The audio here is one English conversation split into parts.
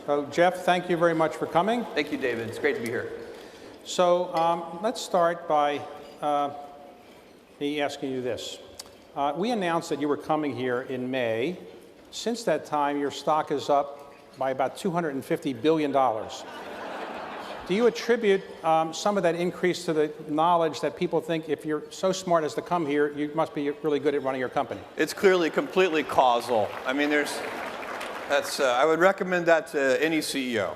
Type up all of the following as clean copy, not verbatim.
So, Jeff, thank you very much for coming. Thank you, David. It's great to be here. So let's start by me asking you this. We announced that you were coming here in May. Since that time, your stock is up by about $250 billion. Do you attribute some of that increase to the knowledge that people think if you're so smart as to come here, you must be really good at running your company? It's clearly completely causal. I mean, I would recommend that to any CEO.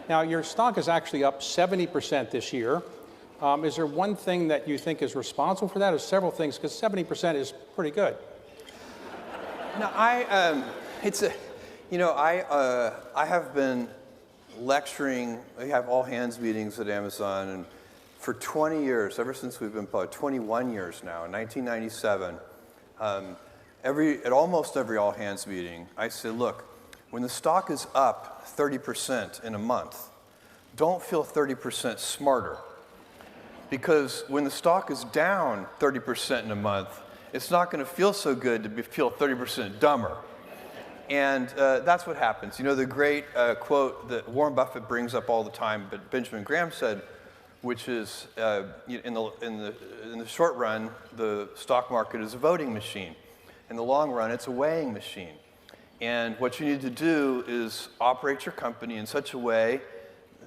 Now, your stock is actually up 70% this year. Is there one thing that you think is responsible for that, or several things? Because 70% is pretty good. No, I have been lecturing. We have all hands meetings at Amazon, and for 20 years, ever since we've been public, 21 years now, in 1997, at almost every all hands meeting, I say, look, when the stock is up 30% in a month, don't feel 30% smarter. Because when the stock is down 30% in a month, it's not going to feel so good to feel 30% dumber. And that's what happens. You know, the great quote that Warren Buffett brings up all the time, but Benjamin Graham said, which is, in the short run, the stock market is a voting machine. In the long run, it's a weighing machine. And what you need to do is operate your company in such a way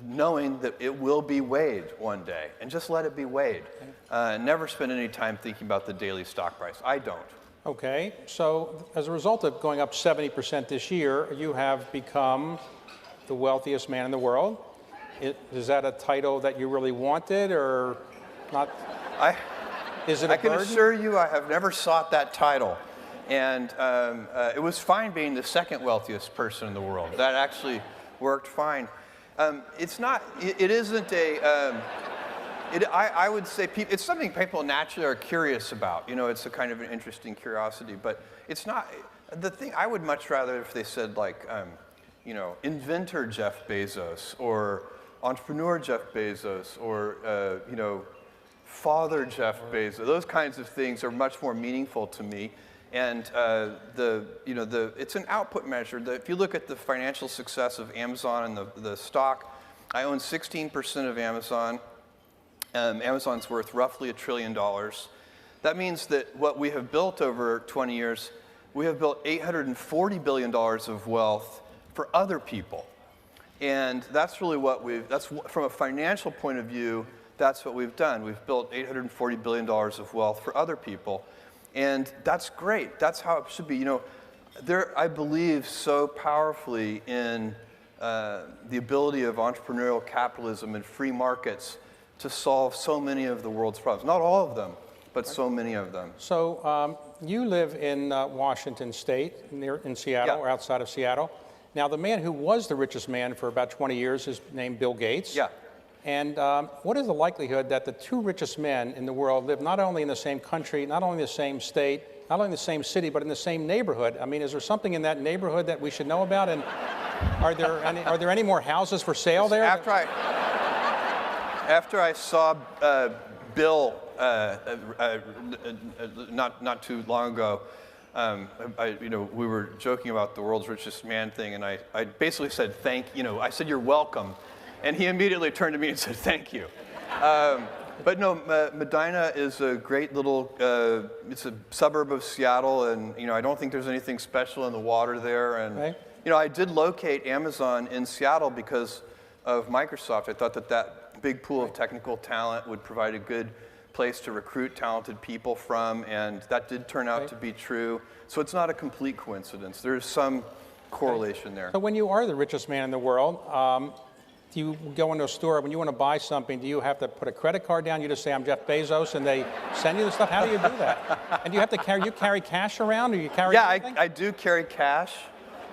knowing that it will be weighed one day, and just let it be weighed. Never spend any time thinking about the daily stock price. I don't. Okay, so as a result of going up 70% this year, you have become the wealthiest man in the world. Is that a title that you really wanted, or not? Is it a burden? I can assure you I have never sought that title. And it was fine being the second wealthiest person in the world. That actually worked fine. I would say it's something people naturally are curious about. You know, it's a kind of an interesting curiosity, but it's not, the thing I would much rather if they said like, you know, inventor Jeff Bezos, or entrepreneur Jeff Bezos, or, you know, father Jeff Bezos. Those kinds of things are much more meaningful to me. And it's an output measure. If you look at the financial success of Amazon and the stock, I own 16% of Amazon. Amazon's worth roughly $1 trillion. That means that what we have built over 20 years, we have built $840 billion of wealth for other people. And that's really from a financial point of view, that's what we've done. We've built $840 billion of wealth for other people. And that's great. That's how it should be. You know, I believe so powerfully in the ability of entrepreneurial capitalism and free markets to solve so many of the world's problems. Not all of them, but so many of them. So you live in Washington State, in Seattle, Yeah. or outside of Seattle. Now, the man who was the richest man for about 20 years is named Bill Gates. Yeah. And what is the likelihood that the two richest men in the world live not only in the same country, not only the same state, not only the same city, but in the same neighborhood? I mean, is there something in that neighborhood that we should know about? And are there any more houses for sale there? After I saw Bill not too long ago, we were joking about the world's richest man thing, and I basically said I said you're welcome. And he immediately turned to me and said, thank you. But no, Medina is a great little, it's a suburb of Seattle, and I don't think there's anything special in the water there. And right. I did locate Amazon in Seattle because of Microsoft. I thought that big pool of technical talent would provide a good place to recruit talented people from, and that did turn out to be true. So it's not a complete coincidence. There's some correlation there. So when you are the richest man in the world, do you go into a store, when you want to buy something, do you have to put a credit card down? You just say, I'm Jeff Bezos, and they send you the stuff? How do you do that? And do you have to carry cash around, or you carry anything? I do carry cash,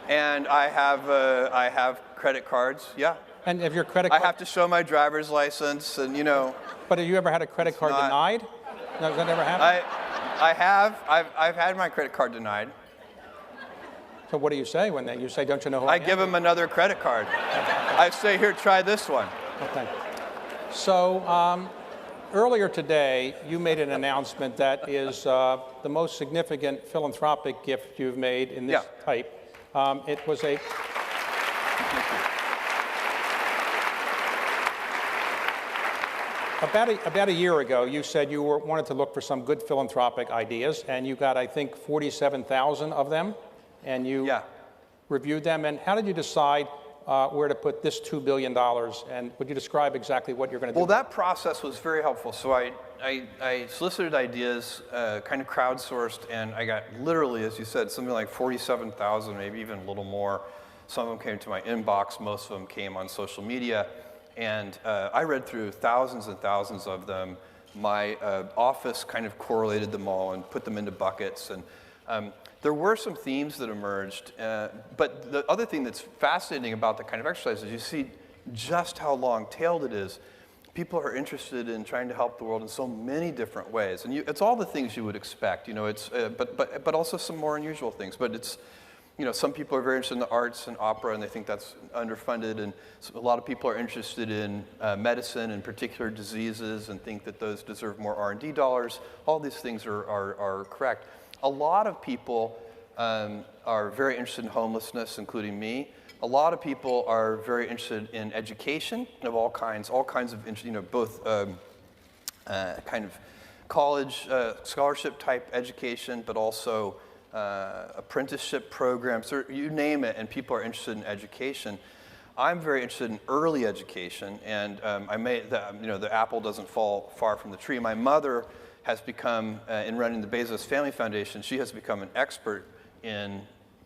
and I have credit cards, yeah. And if your credit card... I have to show my driver's license, and But have you ever had a credit card denied? No, has that ever happened? I have. I've had my credit card denied. So what do you say when you say, don't you know who I am? I give them another credit card. I say, here, try this one. Okay. So earlier today, you made an announcement that is the most significant philanthropic gift you've made in this type. It was a... about a year ago, you said you wanted to look for some good philanthropic ideas, and you got, I think, 47,000 of them, and you reviewed them. And how did you decide where to put this $2 billion? And would you describe exactly what you're going to do? Well, that process was very helpful. So I solicited ideas, kind of crowdsourced, and I got literally, as you said, something like 47,000, maybe even a little more. Some of them came to my inbox. Most of them came on social media. And I read through thousands and thousands of them. My office kind of correlated them all and put them into buckets. And there were some themes that emerged. But the other thing that's fascinating about that kind of exercise is you see just how long-tailed it is. People are interested in trying to help the world in so many different ways. And it's all the things you would expect. It's, but also some more unusual things. But it's, some people are very interested in the arts and opera, and they think that's underfunded. And a lot of people are interested in medicine and particular diseases and think that those deserve more R&D dollars. All these things are correct. A lot of people are very interested in homelessness, including me. A lot of people are very interested in education of all kinds of, both kind of college scholarship type education, but also apprenticeship programs, or you name it, and people are interested in education. I'm very interested in early education, and the apple doesn't fall far from the tree. My mother has become, in running the Bezos Family Foundation, she has become an expert in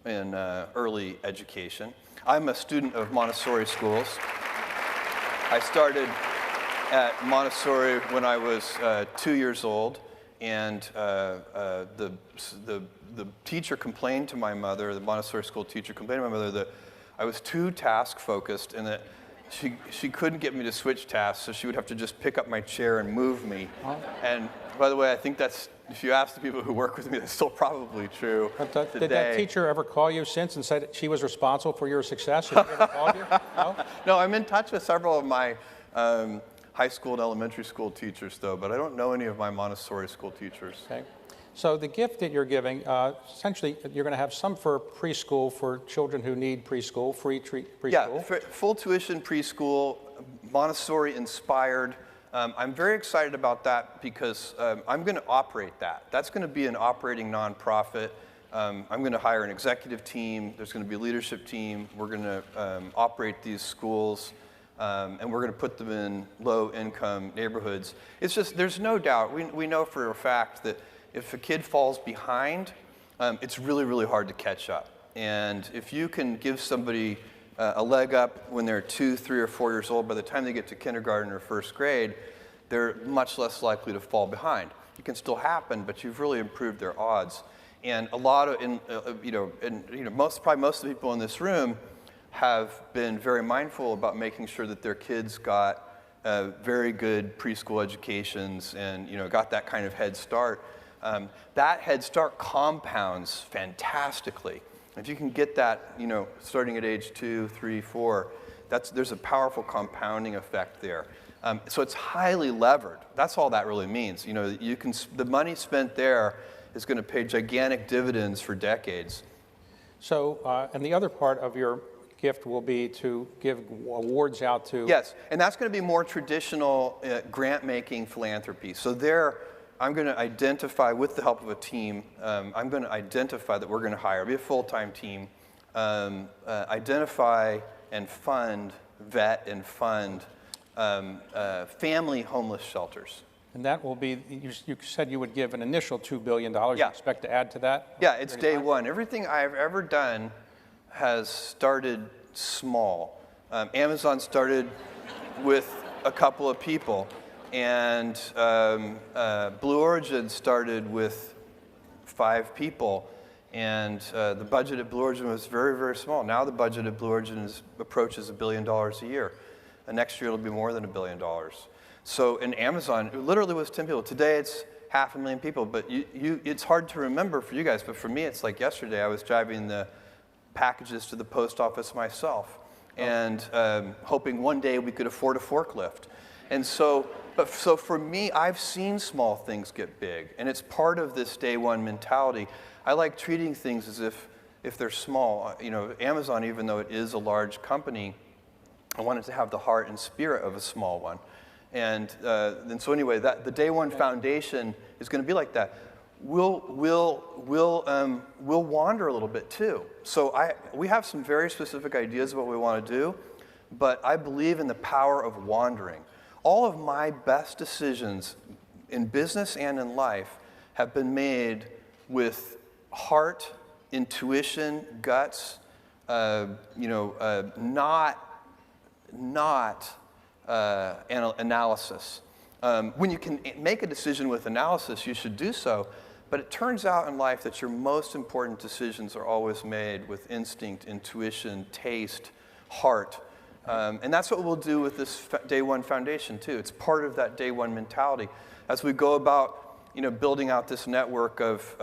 early education. I'm a student of Montessori schools. I started at Montessori when I was 2 years old, and the teacher complained to my mother, the Montessori school teacher complained to my mother that I was too task-focused and that she couldn't get me to switch tasks, so she would have to just pick up my chair and move me. And by the way, I think that's, if you ask the people who work with me, that's still probably true today. Did that teacher ever call you since and said she was responsible for your success? Has she ever called you? No? No, I'm in touch with several of my high school and elementary school teachers, though, but I don't know any of my Montessori school teachers. Okay. So the gift that you're giving, essentially, you're going to have some for preschool for children who need preschool, free preschool. Yeah, full tuition preschool, Montessori-inspired. I'm very excited about that because I'm going to operate that. That's going to be an operating nonprofit. I'm going to hire an executive team. There's going to be a leadership team. We're going to operate these schools, and we're going to put them in low-income neighborhoods. It's just, there's no doubt. We know for a fact that if a kid falls behind, it's really, really hard to catch up. And if you can give somebody a leg up when they're 2, 3, or 4 years old, by the time they get to kindergarten or first grade, they're much less likely to fall behind. It can still happen, but you've really improved their odds. And a lot of, probably most of the people in this room have been very mindful about making sure that their kids got very good preschool educations and got that kind of head start. That head start compounds fantastically. If you can get that, starting at age 2, 3, 4, there's a powerful compounding effect there. So it's highly levered. That's all that really means. The money spent there is going to pay gigantic dividends for decades. So, and the other part of your gift will be to give awards out to... Yes, and that's going to be more traditional grant-making philanthropy. So there, I'm going to identify, with the help of a team, I'm going to identify that we're going to hire, be a full-time team, identify and fund, vet and fund family homeless shelters. And that will be, you said you would give an initial $2 billion. Yeah. You expect to add to that? Yeah, it's day one. Everything I've ever done has started small. Amazon started with a couple of people. And Blue Origin started with 5 people, and the budget at Blue Origin was very, very small. Now the budget at Blue Origin approaches $1 billion a year. And next year it'll be more than $1 billion. So in Amazon, it literally was 10 people. Today it's 500,000 people, but it's hard to remember for you guys, but for me it's like yesterday I was driving the packages to the post office myself and hoping one day we could afford a forklift. And so for me, I've seen small things get big, and it's part of this day one mentality. I like treating things as if they're small. Amazon, even though it is a large company, I wanted to have the heart and spirit of a small one. And so anyway, the Day One Foundation is going to be like that. We'll wander a little bit too. So we have some very specific ideas of what we want to do, but I believe in the power of wandering. All of my best decisions in business and in life have been made with heart, intuition, guts, not analysis. When you can make a decision with analysis, you should do so. But it turns out in life that your most important decisions are always made with instinct, intuition, taste, heart. And that's what we'll do with this Day One Foundation, too. It's part of that Day One mentality. As we go about, building out this network of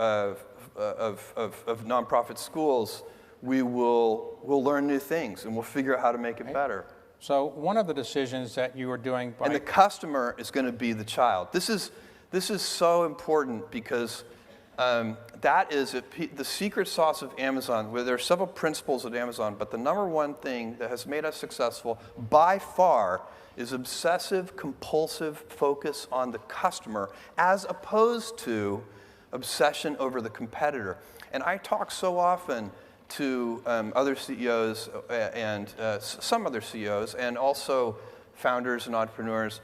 nonprofit schools, we'll learn new things, and we'll figure out how to make it better. So one of the decisions that you were doing by... And the customer is going to be the child. This is so important because that is the secret sauce of Amazon, where there are several principles at Amazon, but the number one thing that has made us successful by far is obsessive, compulsive focus on the customer as opposed to obsession over the competitor. And I talk so often to other CEOs and some other CEOs and also founders and entrepreneurs.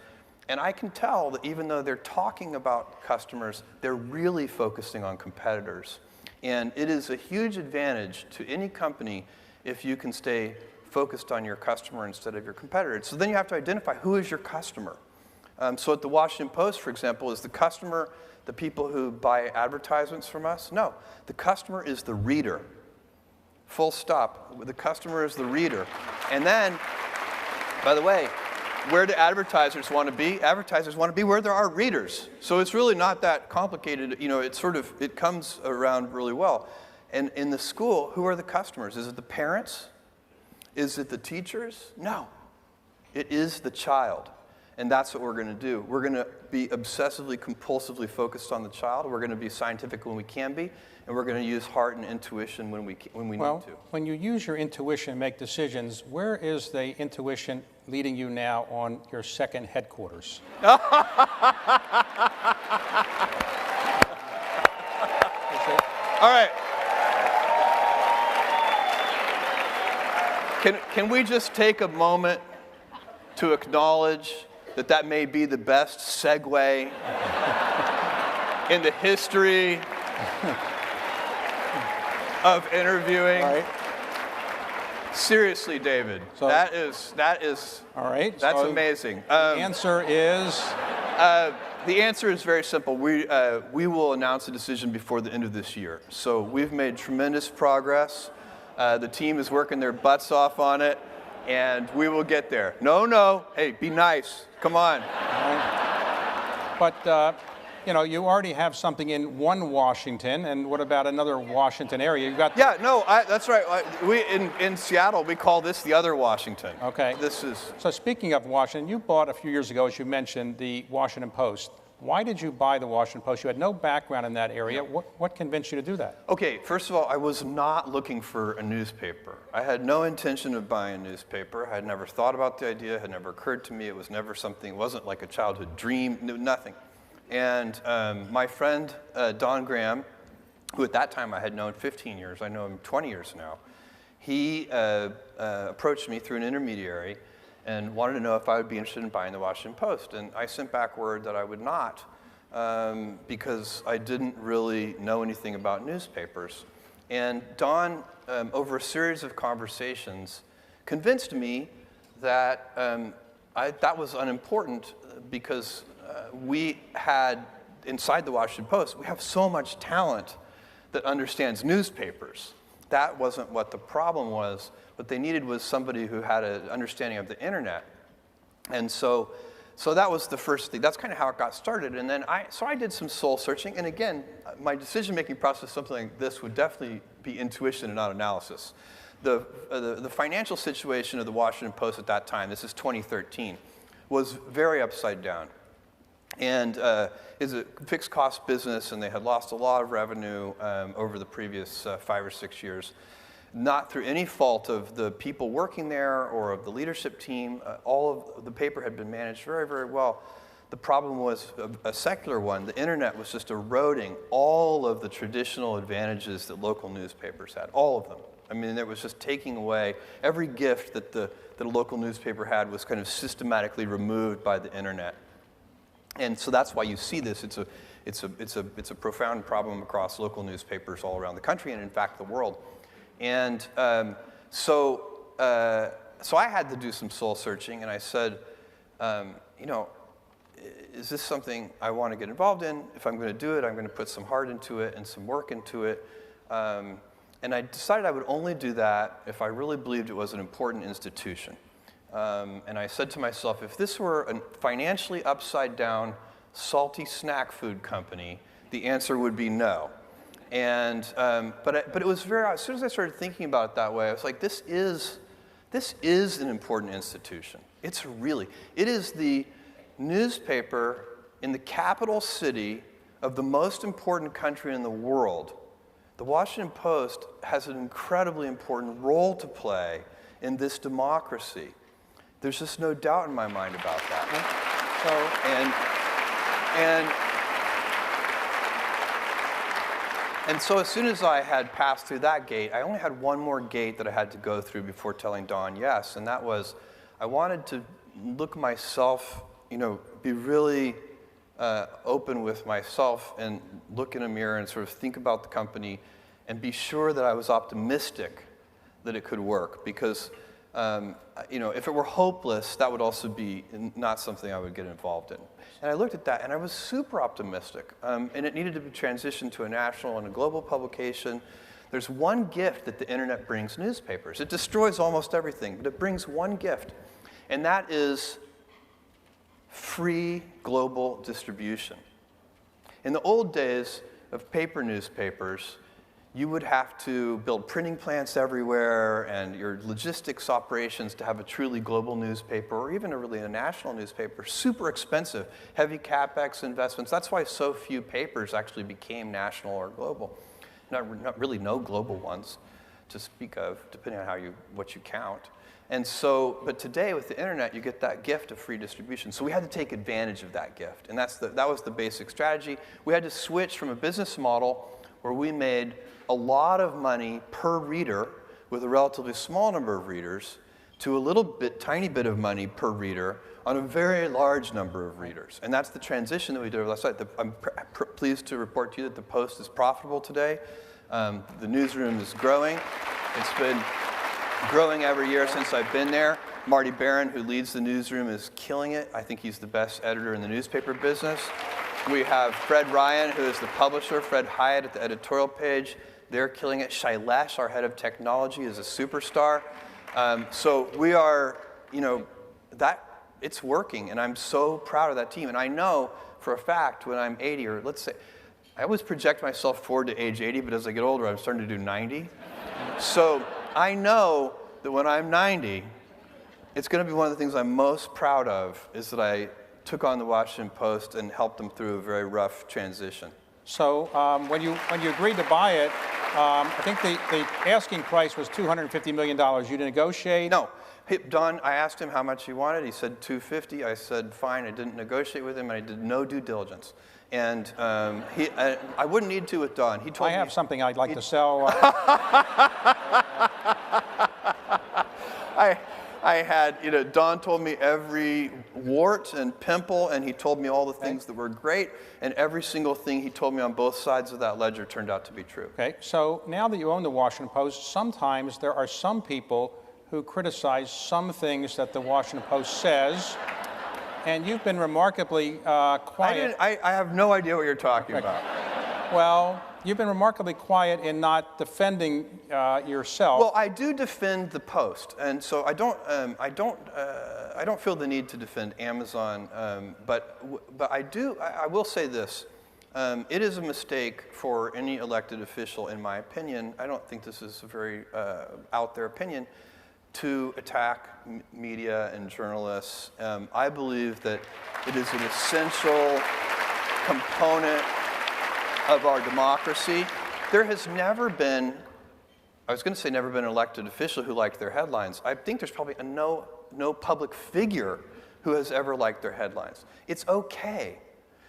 And I can tell that even though they're talking about customers, they're really focusing on competitors. And it is a huge advantage to any company if you can stay focused on your customer instead of your competitor. So then you have to identify who is your customer. So at the Washington Post, for example, is the customer the people who buy advertisements from us? No, the customer is the reader. Full stop. The customer is the reader. And then, by the way, where do advertisers want to be? Advertisers want to be where there are readers. So it's really not that complicated. It comes around really well. And in the school, who are the customers? Is it the parents? Is it the teachers? No. It is the child. And that's what we're going to do. We're going to be obsessively, compulsively focused on the child. We're going to be scientific when we can be. And we're going to use heart and intuition when we need to. When you use your intuition and make decisions, where is the intuition leading you now on your second headquarters? All right. Can we just take a moment to acknowledge that may be the best segue in the history of interviewing? Right. Seriously, David, So, that is all right. That's So amazing. The answer is? The answer is very simple. We will announce a decision before the end of this year. So we've made tremendous progress. The team is working their butts off on it, and we will get there. No, hey, be nice. Come on. Right. But you already have something in one Washington, and what about another Washington area? You've got that's right. We in Seattle we call this the other Washington. Okay. This is. So speaking of Washington, you bought a few years ago, as you mentioned, the Washington Post. Why did you buy the Washington Post? You had no background in that area. What convinced you to do that? Okay, first of all, I was not looking for a newspaper. I had no intention of buying a newspaper. I had never thought about the idea. It had never occurred to me. It was never something. It wasn't like a childhood dream. Nothing. And my friend, Don Graham, who at that time I had known 15 years, I know him 20 years now, he approached me through an intermediary and wanted to know if I would be interested in buying the Washington Post. And I sent back word that I would not because I didn't really know anything about newspapers. And Don, over a series of conversations, convinced me that that was unimportant because we had, inside the Washington Post, we have so much talent that understands newspapers. That wasn't what the problem was. What they needed was somebody who had an understanding of the internet. And so that was the first thing. That's kind of how it got started. And then I did some soul searching. And again, my decision-making process, something like this, would definitely be intuition and not analysis. The financial situation of the Washington Post at that time, this is 2013, was very upside down. And is a fixed cost business, and they had lost a lot of revenue over the previous 5 or 6 years. not through any fault of the people working there or of the leadership team. All of the paper had been managed very, very well. The problem was a secular one. The internet was just eroding all of the traditional advantages that local newspapers had, all of them. I mean, it was just taking away every gift that a local newspaper had was kind of systematically removed by the internet. And so that's why you see this. It's a profound problem across local newspapers all around the country and, in fact, the world. And so I had to do some soul searching, and I said, you know, is this something I want to get involved in? If I'm going to do it, I'm going to put some heart into it and some work into it. And I decided I would only do that if I really believed it was an important institution. And I said to myself, if this were a financially upside down, salty snack food company, the answer would be no. And, but it was as soon as I started thinking about it that way, I was like, this is an important institution. It is the newspaper in the capital city of the most important country in the world. The Washington Post has an incredibly important role to play in this democracy. There's just no doubt in my mind about that. And so as soon as I had passed through that gate, I only had one more gate that I had to go through before telling Don yes, and that was I wanted to look myself, you know, be really open with myself and look in a mirror and sort of think about the company and be sure that I was optimistic that it could work. Because, you know, if it were hopeless, that would also be not something I would get involved in. And I looked at that, and I was super optimistic. And it needed to be transitioned to a national and a global publication. There's one gift that the internet brings newspapers. It destroys almost everything, but it brings one gift. And that is free global distribution. In the old days of paper newspapers, you would have to build printing plants everywhere and your logistics operations to have a truly global newspaper or even a national newspaper, super expensive, heavy CapEx investments. That's why so few papers actually became national or global. Not really no global ones to speak of, depending on what you count. And so, but today with the internet, you get that gift of free distribution. So we had to take advantage of that gift, and that was the basic strategy. We had to switch from a business model where we made a lot of money per reader with a relatively small number of readers to a tiny bit of money per reader on a very large number of readers. And that's the transition that we did over last night. I'm pleased to report to you that the Post is profitable today. The newsroom is growing. It's been growing every year since I've been there. Marty Barron, who leads the newsroom, is killing it. I think he's the best editor in the newspaper business. We have Fred Ryan, who is the publisher, Fred Hyatt at the editorial page. They're killing it. Shailesh, our head of technology, is a superstar. So we are, you know, it's working, and I'm so proud of that team. And I know for a fact when I'm 80, or let's say, I always project myself forward to age 80, but as I get older, I'm starting to do 90. So I know that when I'm 90, it's going to be one of the things I'm most proud of is that I took on the Washington Post and helped them through a very rough transition. So when you agreed to buy it, I think the asking price was $250 million. You negotiate? No. Don, I asked him how much he wanted. He said $250. I said, fine. I didn't negotiate with him, and I did no due diligence. And I wouldn't need to with Don. He told me. I have something I'd like to sell. I had, you know, Don told me every wart and pimple, and he told me all the things that were great, and every single thing he told me on both sides of that ledger turned out to be true. Okay, so now that you own the Washington Post, sometimes there are some people who criticize some things that the Washington Post says, and you've been remarkably quiet. I have no idea what you're talking about. Well, you've been remarkably quiet in not defending yourself. Well, I do defend the Post, and so I don't feel the need to defend Amazon, but I will say this: it is a mistake for any elected official, in my opinion. I don't think this is a very out there opinion, to attack media and journalists. I believe that it is an essential component of our democracy. There has never been I was going to say never been an elected official who liked their headlines. I think there's probably no public figure who has ever liked their headlines. It's okay.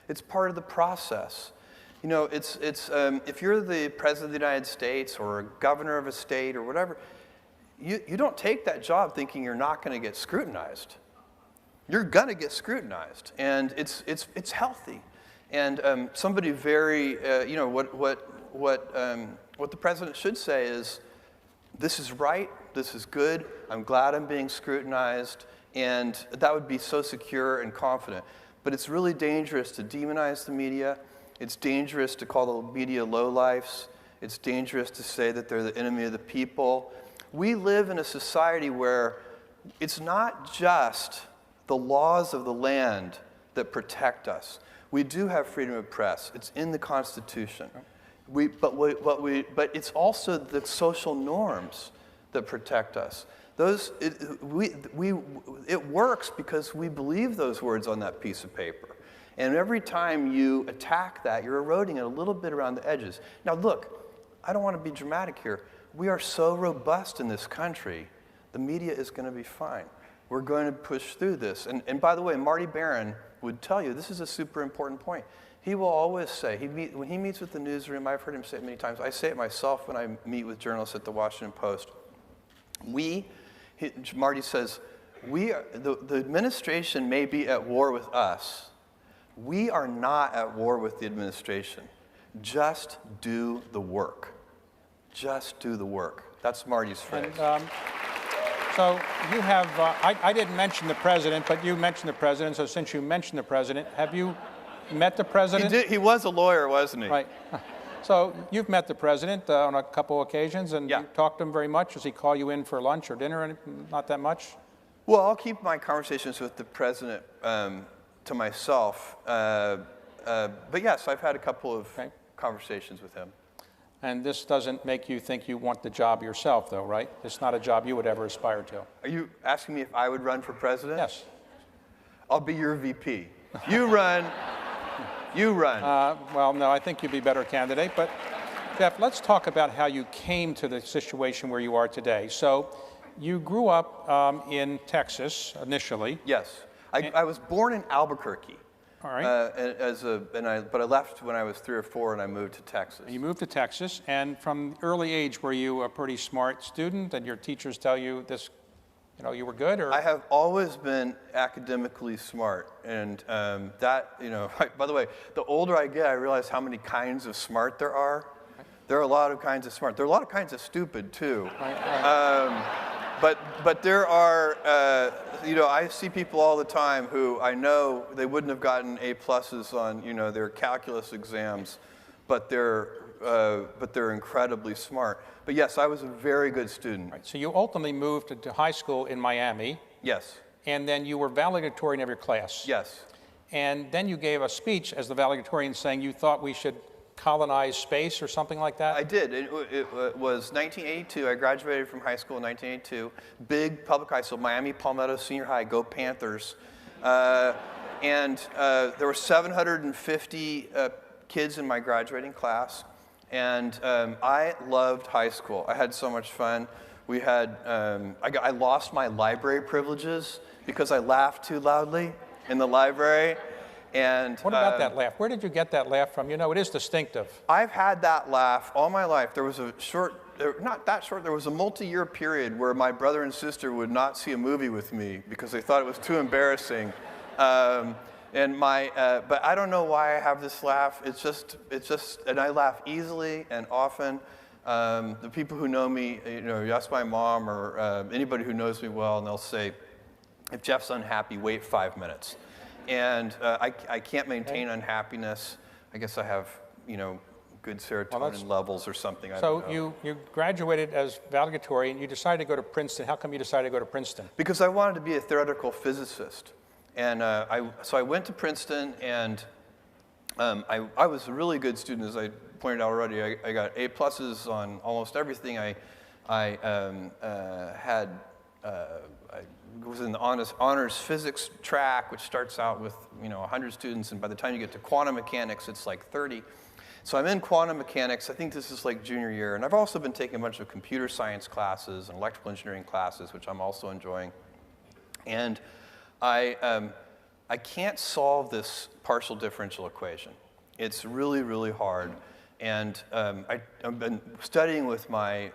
It's part of the process. You know, if you're the president of the United States or a governor of a state or whatever, you don't take that job thinking you're not going to get scrutinized. You're going to get scrutinized, and it's healthy. And somebody very, you know, what the president should say is, this is right, this is good, I'm glad I'm being scrutinized, and that would be so secure and confident. But it's really dangerous to demonize the media. It's dangerous to call the media lowlifes. It's dangerous to say that they're the enemy of the people. We live in a society where it's not just the laws of the land that protect us. We do have freedom of press. It's in the Constitution. But it's also the social norms that protect us. It works because we believe those words on that piece of paper. And every time you attack that, you're eroding it a little bit around the edges. Now look, I don't want to be dramatic here. We are so robust in this country, the media is going to be fine. We're going to push through this. And by the way, Marty Barron would tell you, this is a super important point. He will always say, when he meets with the newsroom, I've heard him say it many times, I say it myself when I meet with journalists at the Washington Post. Marty says, the administration may be at war with us. We are not at war with the administration. Just do the work. Just do the work. That's Marty's phrase. And, so you have, I didn't mention the president, but you mentioned the president, so since you mentioned the president, have you met the president? He did. He was a lawyer, wasn't he? Right. So you've met the president on a couple occasions, and yeah. You talked to him very much. Does he call you in for lunch or dinner? Or not that much? Well, I'll keep my conversations with the president to myself. But yes, I've had a couple of conversations with him. And this doesn't make you think you want the job yourself, though, right? It's not a job you would ever aspire to. Are you asking me if I would run for president? Yes. I'll be your VP. You run. You run. Well, no, I think you'd be a better candidate. But, Jeff, let's talk about how you came to the situation where you are today. So you grew up in Texas initially. Yes. I was born in Albuquerque. All right. But I left when I was 3 or 4, and I moved to Texas. You moved to Texas, and from early age, were you a pretty smart student, and your teachers tell you this, you know, you were good, or? I have always been academically smart, and that, you know, by the way, the older I get, I realize how many kinds of smart there are. There are a lot of kinds of smart. There are a lot of kinds of stupid, too. But there are, you know, I see people all the time who I know they wouldn't have gotten A+s on, you know, their calculus exams, but they're incredibly smart. But yes, I was a very good student. Right. So you ultimately moved to high school in Miami. Yes. And then you were valedictorian of your class. Yes. And then you gave a speech as the valedictorian saying you thought we should colonize space or something like that? I did. It was 1982. I graduated from high school in 1982. Big public high school, Miami Palmetto Senior High, go Panthers. And there were 750 kids in my graduating class. And I loved high school. I had so much fun. We had, I lost my library privileges because I laughed too loudly in the library. And what about that laugh? Where did you get that laugh from? You know, it is distinctive. I've had that laugh all my life. There was a not that short, there was a multi-year period where my brother and sister would not see a movie with me because they thought it was too embarrassing. But I don't know why I have this laugh. It's just, and I laugh easily and often. The people who know me, you know, you ask my mom or anybody who knows me well, and they'll say, if Jeff's unhappy, wait 5 minutes. And I can't maintain unhappiness. I guess I have, you know, good serotonin levels or something. So you graduated as valedictorian. You decided to go to Princeton. How come you decided to go to Princeton? Because I wanted to be a theoretical physicist. And so I went to Princeton, and I was a really good student, as I pointed out already. I got A+s on almost everything. I was in the honors physics track, which starts out with 100 students, and by the time you get to quantum mechanics, it's like 30. So I'm in quantum mechanics. I think this is like junior year. And I've also been taking a bunch of computer science classes and electrical engineering classes, which I'm also enjoying. And I can't solve this partial differential equation. It's really, really hard. And I've been studying with my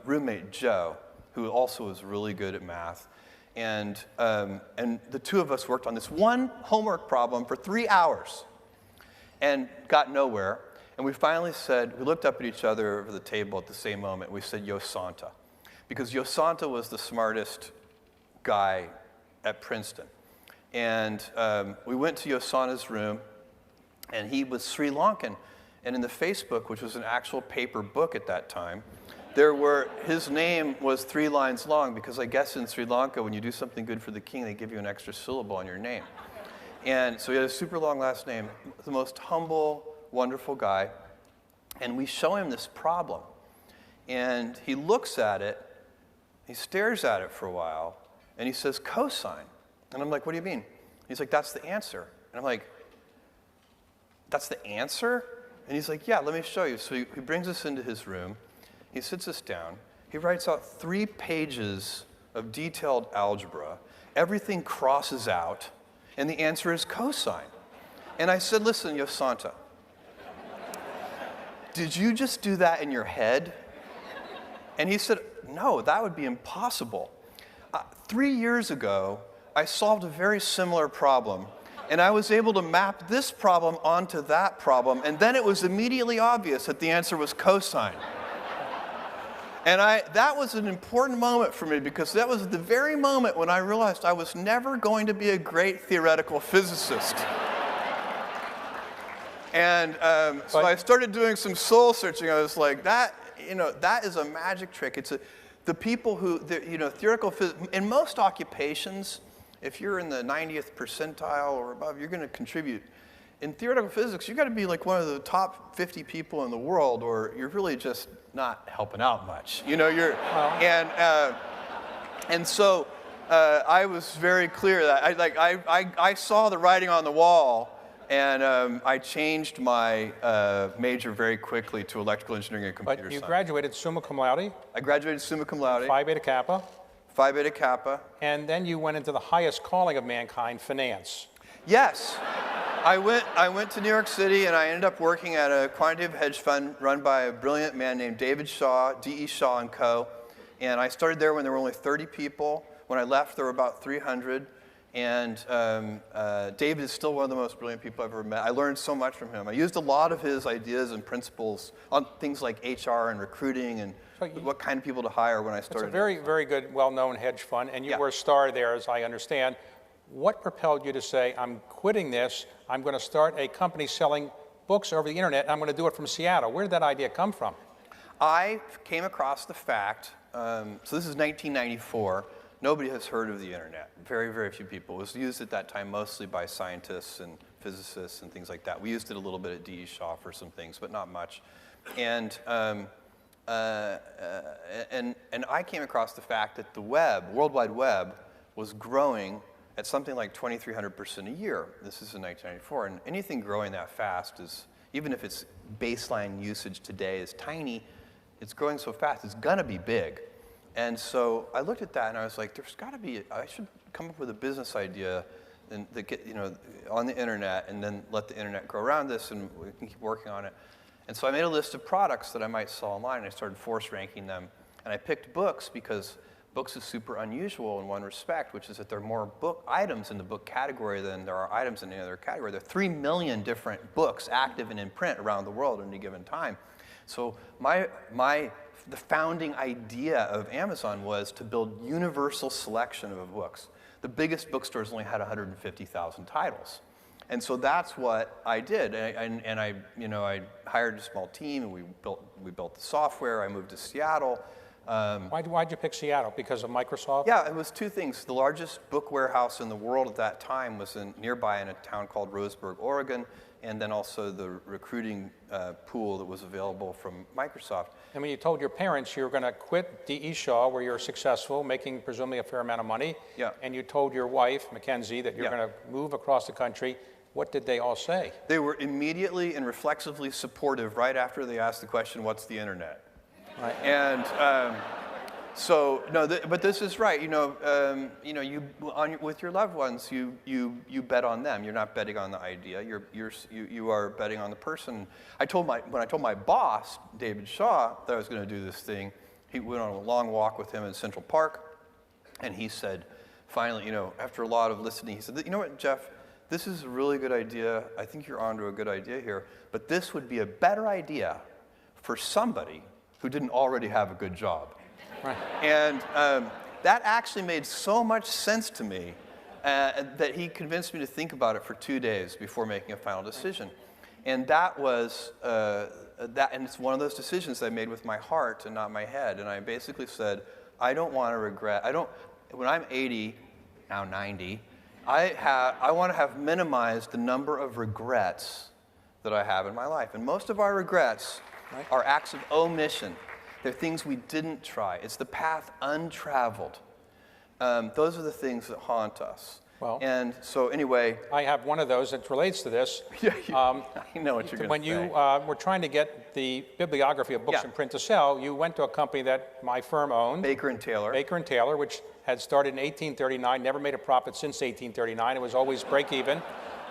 roommate, Joe, who also is really good at math. And the two of us worked on this one homework problem for 3 hours and got nowhere. And we finally said, we looked up at each other over the table at the same moment. We said, Yo Santa. Because Yo Santa was the smartest guy at Princeton. And we went to Yo Santa's room, and he was Sri Lankan. And in the Facebook, which was an actual paper book at that time, his name was 3 lines long, because I guess in Sri Lanka, when you do something good for the king, they give you an extra syllable on your name. And so he had a super long last name, the most humble, wonderful guy. And we show him this problem. And he looks at it, he stares at it for a while, and he says, cosine. And I'm like, what do you mean? He's like, that's the answer. And I'm like, that's the answer? And he's like, yeah, let me show you. So he brings us into his room. He sits us down. He writes out 3 pages of detailed algebra. Everything crosses out, and the answer is cosine. And I said, listen, Yo Santa, did you just do that in your head? And he said, no, that would be impossible. 3 years ago, I solved a very similar problem, and I was able to map this problem onto that problem, and then it was immediately obvious that the answer was cosine. And that was an important moment for me, because that was the very moment when I realized I was never going to be a great theoretical physicist. And so I started doing some soul searching. I was like, that is a magic trick. The people who, theoretical physics, in most occupations, if you're in the 90th percentile or above, you're going to contribute. In theoretical physics, you've got to be like one of the top 50 people in the world, or you're really just not helping out much. And so I was very clear that I saw the writing on the wall, and I changed my major very quickly to electrical engineering and computer science. But you graduated summa cum laude? I graduated summa cum laude. Phi Beta Kappa? Phi Beta Kappa. And then you went into the highest calling of mankind, finance. Yes. I went to New York City, and I ended up working at a quantitative hedge fund run by a brilliant man named David Shaw, D.E. Shaw & Co. And I started there when there were only 30 people. When I left, there were about 300. And David is still one of the most brilliant people I've ever met. I learned so much from him. I used a lot of his ideas and principles on things like HR and recruiting and what kind of people to hire when I started. It's a very, very good, well-known hedge fund, and you were a star there, as I understand. What propelled you to say, I'm quitting this, I'm going to start a company selling books over the internet, and I'm going to do it from Seattle? Where did that idea come from? I came across the fact, so this is 1994, nobody has heard of the internet. Very, very few people. It was used at that time mostly by scientists and physicists and things like that. We used it a little bit at D.E. Shaw for some things, but not much. And I came across the fact that the web, World Wide Web, was growing at something like 2,300% a year. This is in 1994, and anything growing that fast is, even if its baseline usage today is tiny, it's growing so fast, it's gonna be big. And so I looked at that and I was like, there's gotta be, I should come up with a business idea and that get, on the internet, and then let the internet grow around this, and we can keep working on it. And so I made a list of products that I might sell online, and I started force ranking them. And I picked books because books is super unusual in one respect, which is that there are more book items in the book category than there are items in any other category. There are 3 million different books active and in print around the world at any given time. So the founding idea of Amazon was to build universal selection of books. The biggest bookstores only had 150,000 titles. And so that's what I did. And I hired a small team, and we built the software. I moved to Seattle. Why'd you pick Seattle? Because of Microsoft? Yeah, it was 2 things. The largest book warehouse in the world at that time was nearby in a town called Roseburg, Oregon, and then also the recruiting pool that was available from Microsoft. And when you told your parents you were going to quit D.E. Shaw, where you're successful, making presumably a fair amount of money, and you told your wife, Mackenzie, that you're going to move across the country What did they all say? They were immediately and reflexively supportive right after they asked the question, what's the internet? Right. And so, no, but this is right. With your loved ones, you bet on them. You're not betting on the idea. You are betting on the person. When I told my boss, David Shaw, that I was going to do this thing, he went on a long walk with him in Central Park, and he said, finally, after a lot of listening, he said, you know what, Jeff, this is a really good idea. I think you're onto a good idea here, but this would be a better idea for somebody who didn't already have a good job. Right. And that actually made so much sense to me that he convinced me to think about it for 2 days before making a final decision. And that was, and it's one of those decisions I made with my heart and not my head. And I basically said, I don't want to regret, when I'm 80, now 90, I want to have minimized the number of regrets that I have in my life. And most of our regrets are acts of omission. They're things we didn't try. It's the path untraveled. Those are the things that haunt us. Well, and so anyway, I have one of those that relates to this. I know what you're going to say. When you were trying to get the bibliography of books in print to sell, you went to a company that my firm owned. Baker & Taylor. Baker & Taylor, which had started in 1839, never made a profit since 1839. It was always break even.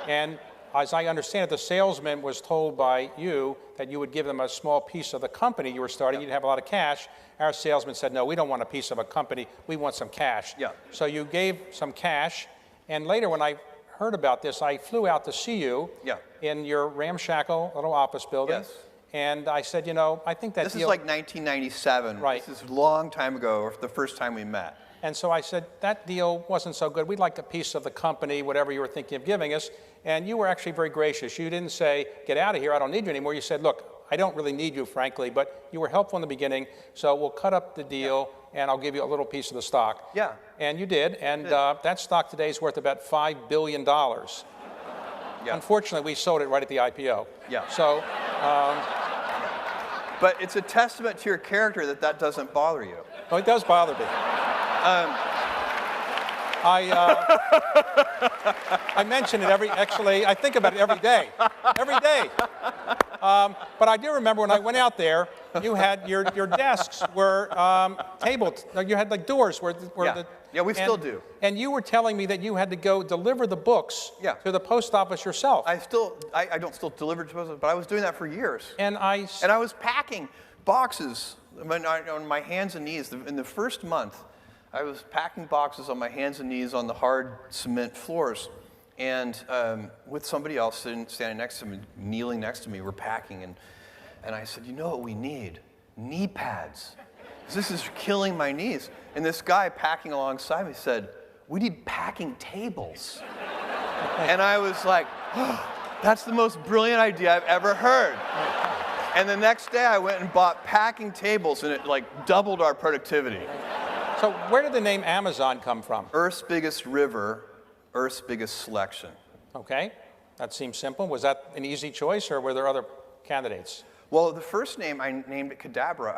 And as I understand it, the salesman was told by you that you would give them a small piece of the company you were starting. You'd have a lot of cash. Our salesman said, no, we don't want a piece of a company. We want some cash. Yeah. So you gave some cash. And later, when I heard about this, I flew out to see you in your ramshackle little office building. Yes. And I said, I think that This is like 1997. Right. This is a long time ago, or the first time we met. And so I said, that deal wasn't so good. We'd like a piece of the company, whatever you were thinking of giving us. And you were actually very gracious. You didn't say, get out of here, I don't need you anymore. You said, look, I don't really need you, frankly, but you were helpful in the beginning, so we'll cut up the deal, and I'll give you a little piece of the stock. Yeah. And you did, and that stock today is worth about $5 billion. Yeah. Unfortunately, we sold it right at the IPO. Yeah. So, but it's a testament to your character that doesn't bother you. Oh, it does bother me. I mention it actually, I think about it every day. Every day. But I do remember when I went out there, you had your desks were tabled. You had like doors where we still do. And you were telling me that you had to go deliver the books to the post office yourself. I don't still deliver to the post office, but I was doing that for years. And I was packing boxes on my hands and knees. In the first month, I was packing boxes on my hands and knees on the hard cement floors. And with somebody else standing next to me, kneeling next to me, we're packing. And I said, you know what we need? Knee pads. This is killing my knees. And this guy packing alongside me said, we need packing tables. And I was like, oh, that's the most brilliant idea I've ever heard. And the next day I went and bought packing tables, and it like doubled our productivity. So where did the name Amazon come from? Earth's biggest river, Earth's biggest selection. Okay, that seems simple. Was that an easy choice, or were there other candidates? Well, the first name I named it Cadabra.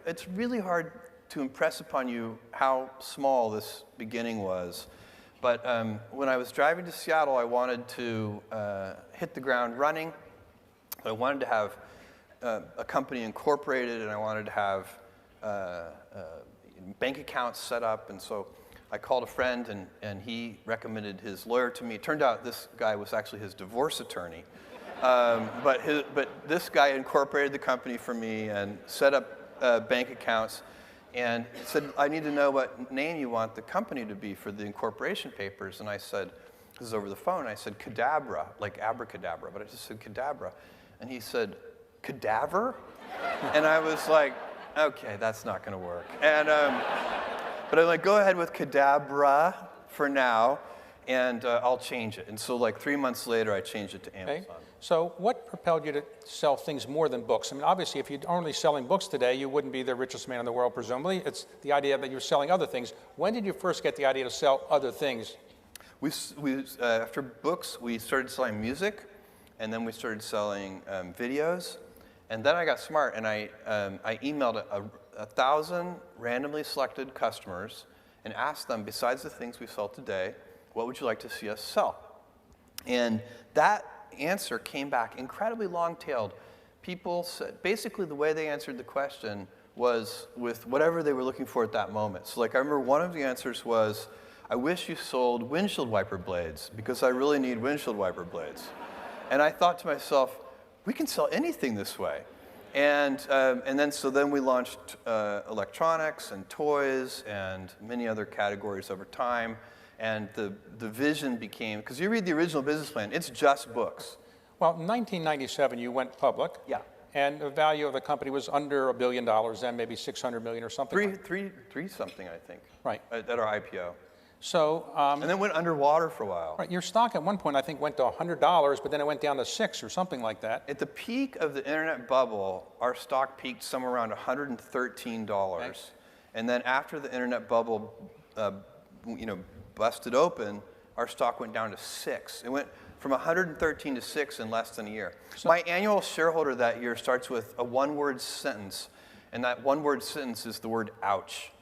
It's really hard to impress upon you how small this beginning was. But when I was driving to Seattle, I wanted to hit the ground running. I wanted to have a company incorporated, and I wanted to have bank accounts set up. And so I called a friend, and he recommended his lawyer to me. It turned out this guy was actually his divorce attorney. But this guy incorporated the company for me and set up bank accounts. And he said, I need to know what name you want the company to be for the incorporation papers. And I said, this is over the phone. I said, Cadabra, like abracadabra, but I just said Cadabra. And he said, Cadaver? And I was like, okay, that's not going to work. And, but I'm like, go ahead with Cadabra for now, and I'll change it. And so like 3 months later, I changed it to Amazon. Okay. So what propelled you to sell things more than books? I mean, obviously, if you're only selling books today, you wouldn't be the richest man in the world, presumably. It's the idea that you're selling other things. When did you first get the idea to sell other things? After books, we started selling music, and then we started selling videos. And then I got smart, and I emailed 1,000 randomly selected customers and asked them, besides the things we sell today, What would you like to see us sell? And that answer came back incredibly long-tailed. People said, basically the way they answered the question was with whatever they were looking for at that moment. So like I remember one of the answers was, I wish you sold windshield wiper blades because I really need windshield wiper blades. And I thought to myself, we can sell anything this way. And then we launched electronics and toys and many other categories over time. And the vision became, because you read the original business plan, it's just books. Well, in 1997, you went public. Yeah. And the value of the company was under $1 billion then, maybe 600 million or something. Three something, I think. Right. At our IPO. So. And then went underwater for a while. Right. Your stock at one point, I think, went to $100, but then it went down to $6 or something like that. At the peak of the internet bubble, our stock peaked somewhere around $113. Okay. And then after the internet bubble, busted open, our stock went down to $6. It went from 113 to 6 in less than a year. So my annual shareholder that year starts with a one-word sentence, and that one-word sentence is the word ouch.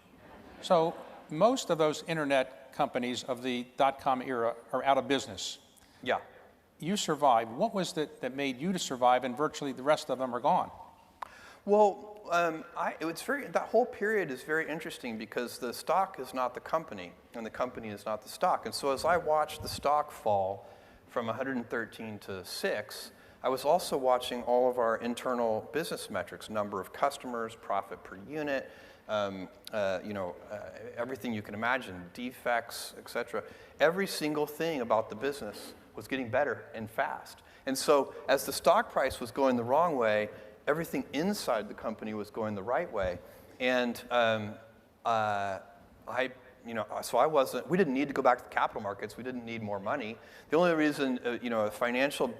So most of those internet companies of the dot-com era are out of business. Yeah. You survived. What was that made you to survive, and virtually the rest of them are gone? Well, that whole period is very interesting because the stock is not the company, and the company is not the stock. And so as I watched the stock fall from 113 to 6, I was also watching all of our internal business metrics, number of customers, profit per unit, everything you can imagine, defects, et cetera. Every single thing about the business was getting better and fast. And so as the stock price was going the wrong way, everything inside the company was going the right way. And we didn't need to go back to the capital markets. We didn't need more money. The only reason, a financial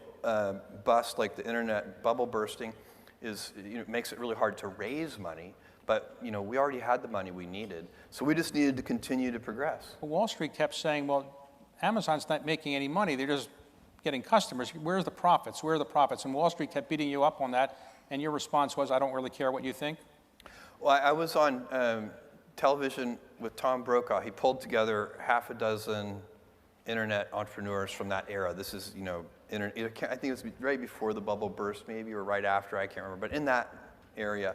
bust like the internet bubble bursting is, makes it really hard to raise money. But, we already had the money we needed. So we just needed to continue to progress. Well, Wall Street kept saying, well, Amazon's not making any money. They're just getting customers. Where's the profits? Where are the profits? And Wall Street kept beating you up on that. And your response was, I don't really care what you think? Well, I was on television with Tom Brokaw. He pulled together half a dozen internet entrepreneurs from that era. This is, I think it was right before the bubble burst, maybe, or right after, I can't remember, but in that area.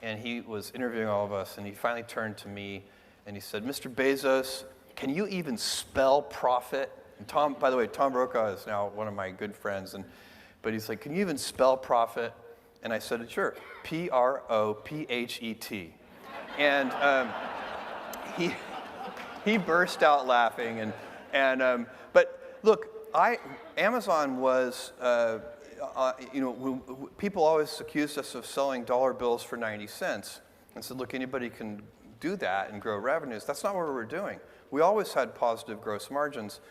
And he was interviewing all of us, and he finally turned to me, and he said, Mr. Bezos, can you even spell profit? And Tom, by the way, Tom Brokaw is now one of my good friends, but he's like, can you even spell profit? And I said, sure, P-R-O-P-H-E-T. And he burst out laughing. But look, Amazon was, people always accused us of selling dollar bills for 90 cents and said, look, anybody can do that and grow revenues. That's not what we were doing. We always had positive gross margins.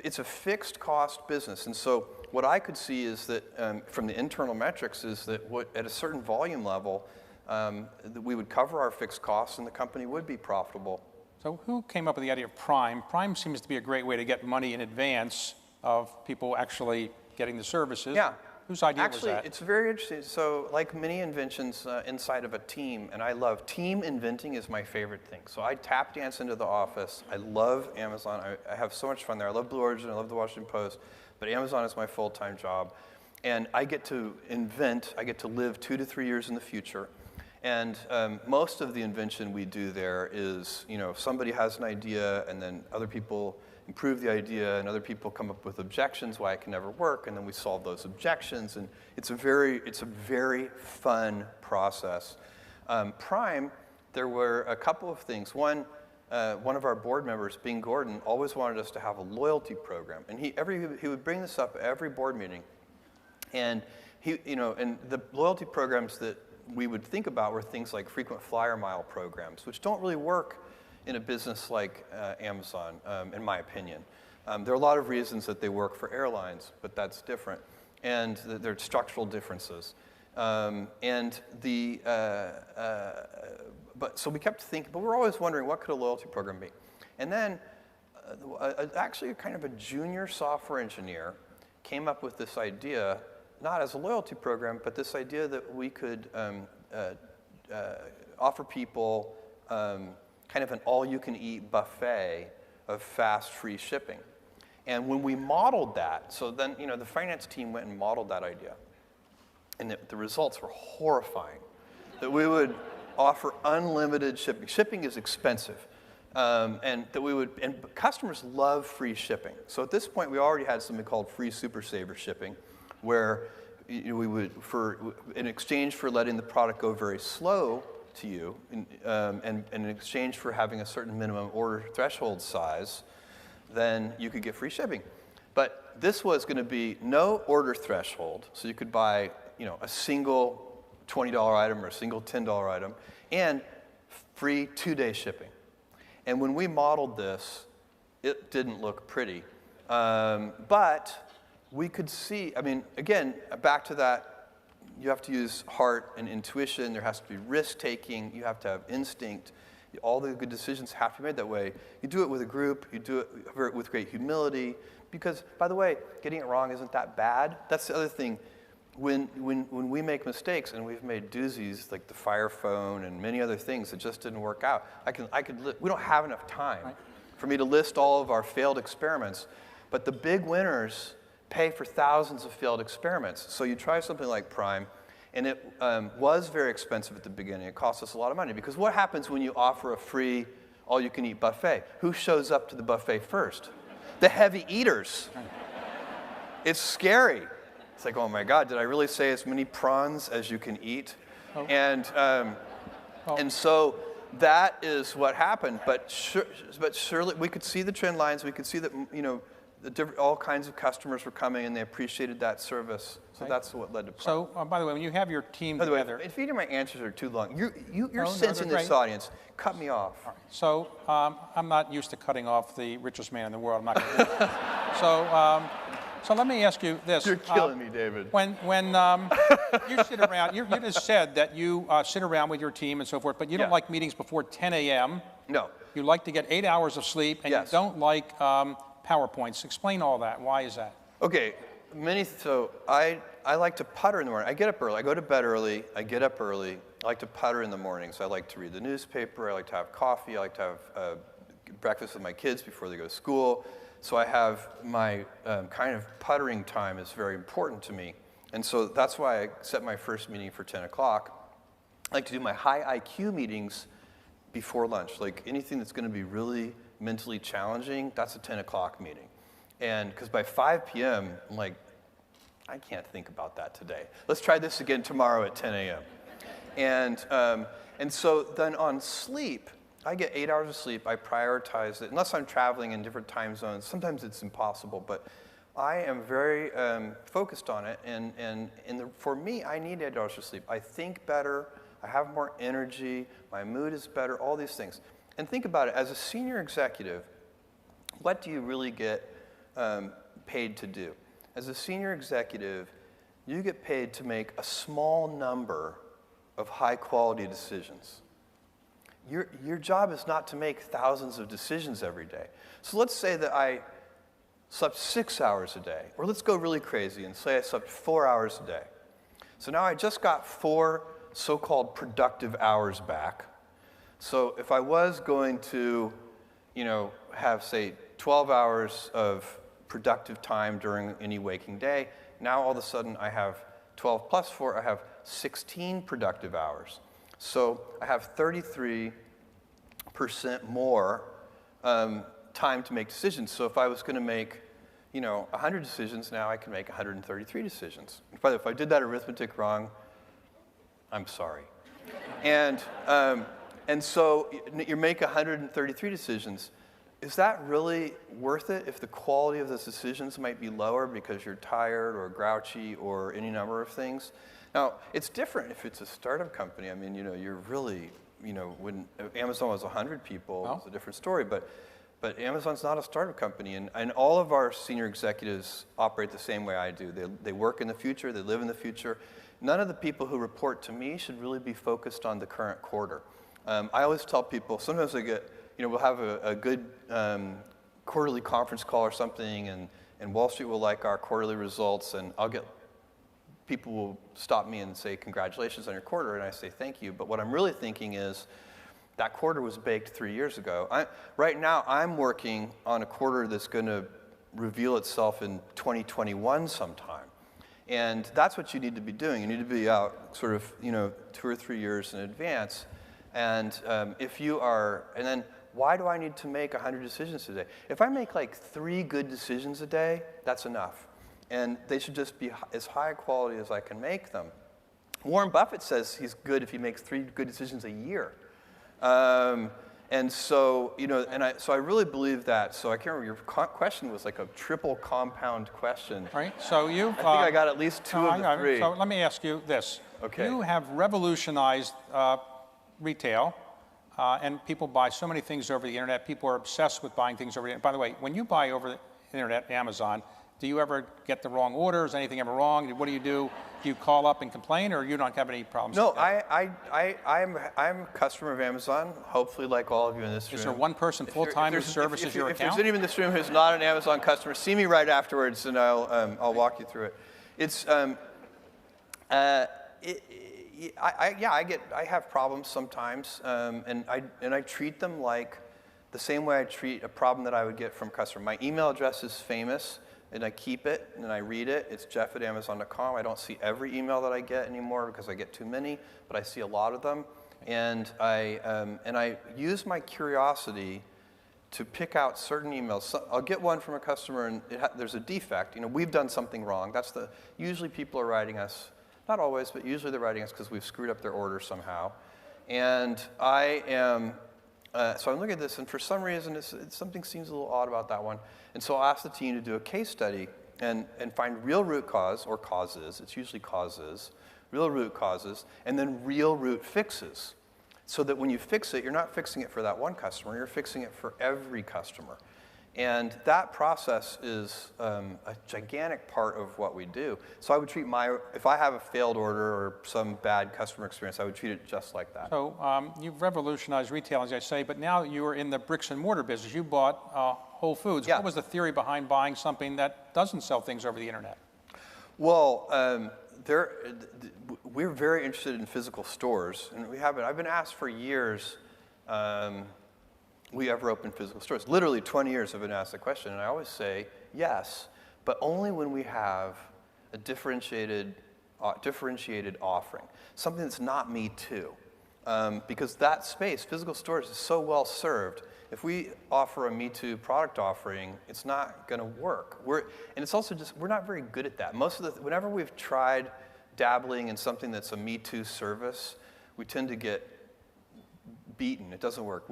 It's a fixed cost business. And so what I could see is that from the internal metrics is that at a certain volume level, that we would cover our fixed costs and the company would be profitable. So who came up with the idea of Prime? Prime seems to be a great way to get money in advance of people actually getting the services. Yeah. Whose idea Actually, was that? it's very interesting. So like many inventions inside of a team, and I love team inventing is my favorite thing. So I tap dance into the office. I love Amazon. I have so much fun there. I love Blue Origin. I love the Washington Post. But Amazon is my full-time job. And I get to invent. I get to live 2 to 3 years in the future. And most of the invention we do there is, somebody has an idea, and then other people improve the idea, and other people come up with objections why it can never work, and then we solve those objections, and it's a very fun process. Prime, there were a couple of things. One of our board members, Bing Gordon, always wanted us to have a loyalty program, and he would bring this up at every board meeting, and and the loyalty programs that we would think about were things like frequent flyer mile programs, which don't really work in a business like Amazon, in my opinion. There are a lot of reasons that they work for airlines, but that's different. And there are structural differences. So we kept thinking, but we're always wondering, what could a loyalty program be? And then actually kind of a junior software engineer came up with this idea, not as a loyalty program, but this idea that we could offer people kind of an all-you-can-eat buffet of fast, free shipping. And when we modeled that, so then the finance team went and modeled that idea. And the results were horrifying. That we would offer unlimited shipping. Shipping is expensive. And customers love free shipping. So at this point, we already had something called free Super Saver shipping, where we would, in exchange for letting the product go very slow to you, and in exchange for having a certain minimum order threshold size, then you could get free shipping. But this was going to be no order threshold, so you could buy a single $20 item or a single $10 item, and free 2-day shipping. And when we modeled this, it didn't look pretty. But we could see, again, back to that, you have to use heart and intuition. There has to be risk-taking. You have to have instinct. All the good decisions have to be made that way. You do it with a group. You do it with great humility. Because, by the way, getting it wrong isn't that bad. That's the other thing. When we make mistakes, and we've made doozies like the Fire Phone and many other things that just didn't work out, we don't have enough time for me to list all of our failed experiments. But the big winners pay for thousands of failed experiments. So you try something like Prime, and it was very expensive at the beginning. It cost us a lot of money. Because what happens when you offer a free all-you-can-eat buffet? Who shows up to the buffet first? The heavy eaters. It's scary. It's like, oh my God, did I really say as many prawns as you can eat? Oh. And so that is what happened. But surely we could see the trend lines. We could see that all kinds of customers were coming and they appreciated that service. So that's what led to Prime. So by the way, when you have your team by the way, together, if either my answers are too long, you're sensing this audience. Cut me off. All right. So I'm not used to cutting off the richest man in the world. I'm not going to do that. So let me ask you this. You're killing me, David. When you sit around, you just said that you sit around with your team and so forth, but you don't like meetings before 10 a.m. No. You like to get 8 hours of sleep, and you don't like PowerPoints. Explain all that. Why is that? Okay. So I like to putter in the morning. I get up early. I go to bed early. I get up early. I like to putter in the mornings. I like to read the newspaper. I like to have coffee. I like to have breakfast with my kids before they go to school. So I have my kind of puttering time is very important to me. And so that's why I set my first meeting for 10 o'clock. I like to do my high IQ meetings before lunch. Like anything that's going to be really mentally challenging, that's a 10 o'clock meeting. And because by 5 p.m., I'm like, I can't think about that today. Let's try this again tomorrow at 10 a.m. And so then on sleep, I get 8 hours of sleep. I prioritize it. Unless I'm traveling in different time zones, sometimes it's impossible. But I am very focused on it. And for me, I need 8 hours of sleep. I think better. I have more energy. My mood is better, all these things. And think about it. As a senior executive, what do you really get paid to do? As a senior executive, you get paid to make a small number of high-quality decisions. Your job is not to make thousands of decisions every day. So let's say that I slept 6 hours a day, or let's go really crazy and say I slept 4 hours a day. So now I just got 4 so-called productive hours back. So if I was going to, have, say, 12 hours of productive time during any waking day, now all of a sudden I have 12 plus 4, I have 16 productive hours. So I have 33% more time to make decisions. So if I was going to make, 100 decisions, now I can make 133 decisions. By the way, if I did that arithmetic wrong, I'm sorry. And so you make 133 decisions. Is that really worth it if the quality of those decisions might be lower because you're tired or grouchy or any number of things? Now, it's different if it's a startup company. I mean, you're really, when Amazon was 100 people, it's a different story. But Amazon's not a startup company. And all of our senior executives operate the same way I do. They work in the future. They live in the future. None of the people who report to me should really be focused on the current quarter. I always tell people, sometimes I get, we'll have a good quarterly conference call or something, and Wall Street will like our quarterly results, and people will stop me and say, congratulations on your quarter, and I say, thank you. But what I'm really thinking is, that quarter was baked 3 years ago. Right now, I'm working on a quarter that's going to reveal itself in 2021 sometime. And that's what you need to be doing. You need to be out sort of, 2 or 3 years in advance. And if you are, and then why do I need to make 100 decisions a day? If I make like 3 good decisions a day, that's enough. And they should just be as high quality as I can make them. Warren Buffett says he's good if he makes 3 good decisions a year. And so, so I really believe that. So I can't remember, your question was like a triple compound question. Right, so you... I think I got at least 2 of the 3. So let me ask you this. Okay. You have revolutionized retail, and people buy so many things over the internet. People are obsessed with buying things over the internet. By the way, when you buy over the internet, Amazon, do you ever get the wrong orders? Anything ever wrong? What do? Do you call up and complain, or you don't have any problems? No, I'm a customer of Amazon, hopefully like all of you in this room. Is there one person full-time who services your account? If there's anyone in this room who's not an Amazon customer, see me right afterwards, and I'll walk you through it. It's I have problems sometimes, and I treat them like the same way I treat a problem that I would get from a customer. My email address is famous, and I keep it, and I read it. It's jeff@amazon.com. I don't see every email that I get anymore because I get too many, but I see a lot of them. And I use my curiosity to pick out certain emails. So I'll get one from a customer, and there's a defect. We've done something wrong. Usually people are writing us, not always, but usually they're writing us because we've screwed up their order somehow. And so I'm looking at this, and for some reason, something seems a little odd about that one. And so I'll ask the team to do a case study and find real root cause, or causes, it's usually causes, real root causes, and then real root fixes. So that when you fix it, you're not fixing it for that one customer, you're fixing it for every customer. And that process is a gigantic part of what we do. So I would treat if I have a failed order or some bad customer experience, I would treat it just like that. So you've revolutionized retail, as I say, but now you are in the bricks and mortar business. You bought Whole Foods. Yeah. What was the theory behind buying something that doesn't sell things over the internet? Well, we're very interested in physical stores, and I've been asked for years, we ever open physical stores? Literally 20 years I've been asked the question, and I always say yes, but only when we have a differentiated offering, something that's not me too. Because that space, physical stores, is so well served. If we offer a Me Too product offering, it's not going to work. And it's also just, we're not very good at that. Whenever we've tried dabbling in something that's a Me Too service, we tend to get beaten. It doesn't work.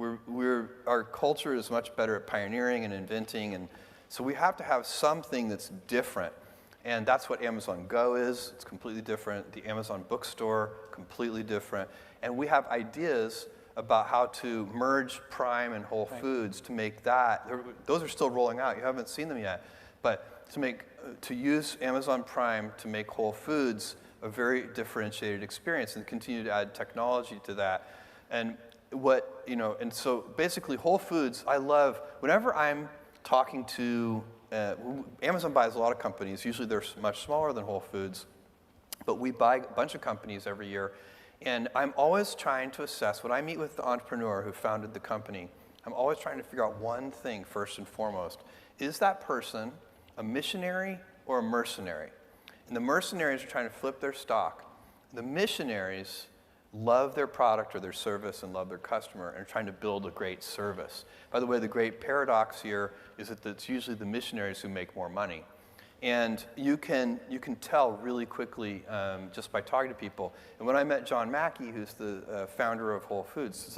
Our culture is much better at pioneering and inventing, and so we have to have something that's different. And that's what Amazon Go is. It's completely different. The Amazon bookstore, completely different. And we have ideas about how to merge Prime and Whole Foods to make that. Those are still rolling out. You haven't seen them yet. But to use Amazon Prime to make Whole Foods a very differentiated experience and continue to add technology to that. And and so basically Whole Foods, I love, whenever I'm talking to, Amazon buys a lot of companies. Usually they're much smaller than Whole Foods, but we buy a bunch of companies every year. And I'm always trying to assess, when I meet with the entrepreneur who founded the company, I'm always trying to figure out one thing first and foremost. Is that person a missionary or a mercenary? And the mercenaries are trying to flip their stock. The missionaries love their product or their service and love their customer and are trying to build a great service. By the way, the great paradox here is that it's usually the missionaries who make more money. And you can tell really quickly just by talking to people. And when I met John Mackey, who's the founder of Whole Foods,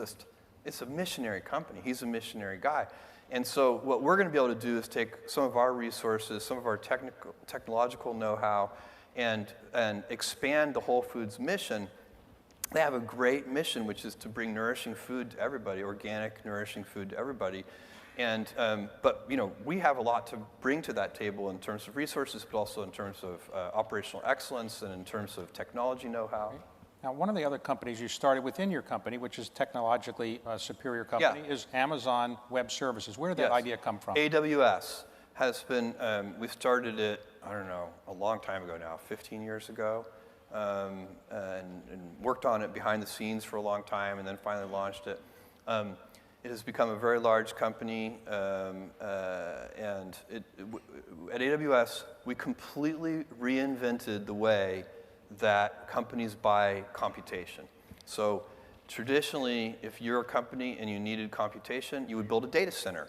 it's a missionary company. He's a missionary guy. And so what we're going to be able to do is take some of our resources, some of our technological know-how, and expand the Whole Foods mission. They have a great mission, which is to bring nourishing food to everybody, organic, nourishing food to everybody. And but we have a lot to bring to that table in terms of resources, but also in terms of operational excellence and in terms of technology know-how. Now, one of the other companies you started within your company, which is technologically a superior company, is Amazon Web Services. Where did that idea come from? AWS has been, we started it, I don't know, a long time ago now, 15 years ago, and worked on it behind the scenes for a long time, and then finally launched it. It has become a very large company, and at AWS, we completely reinvented the way that companies buy computation. So traditionally, if you're a company and you needed computation, you would build a data center.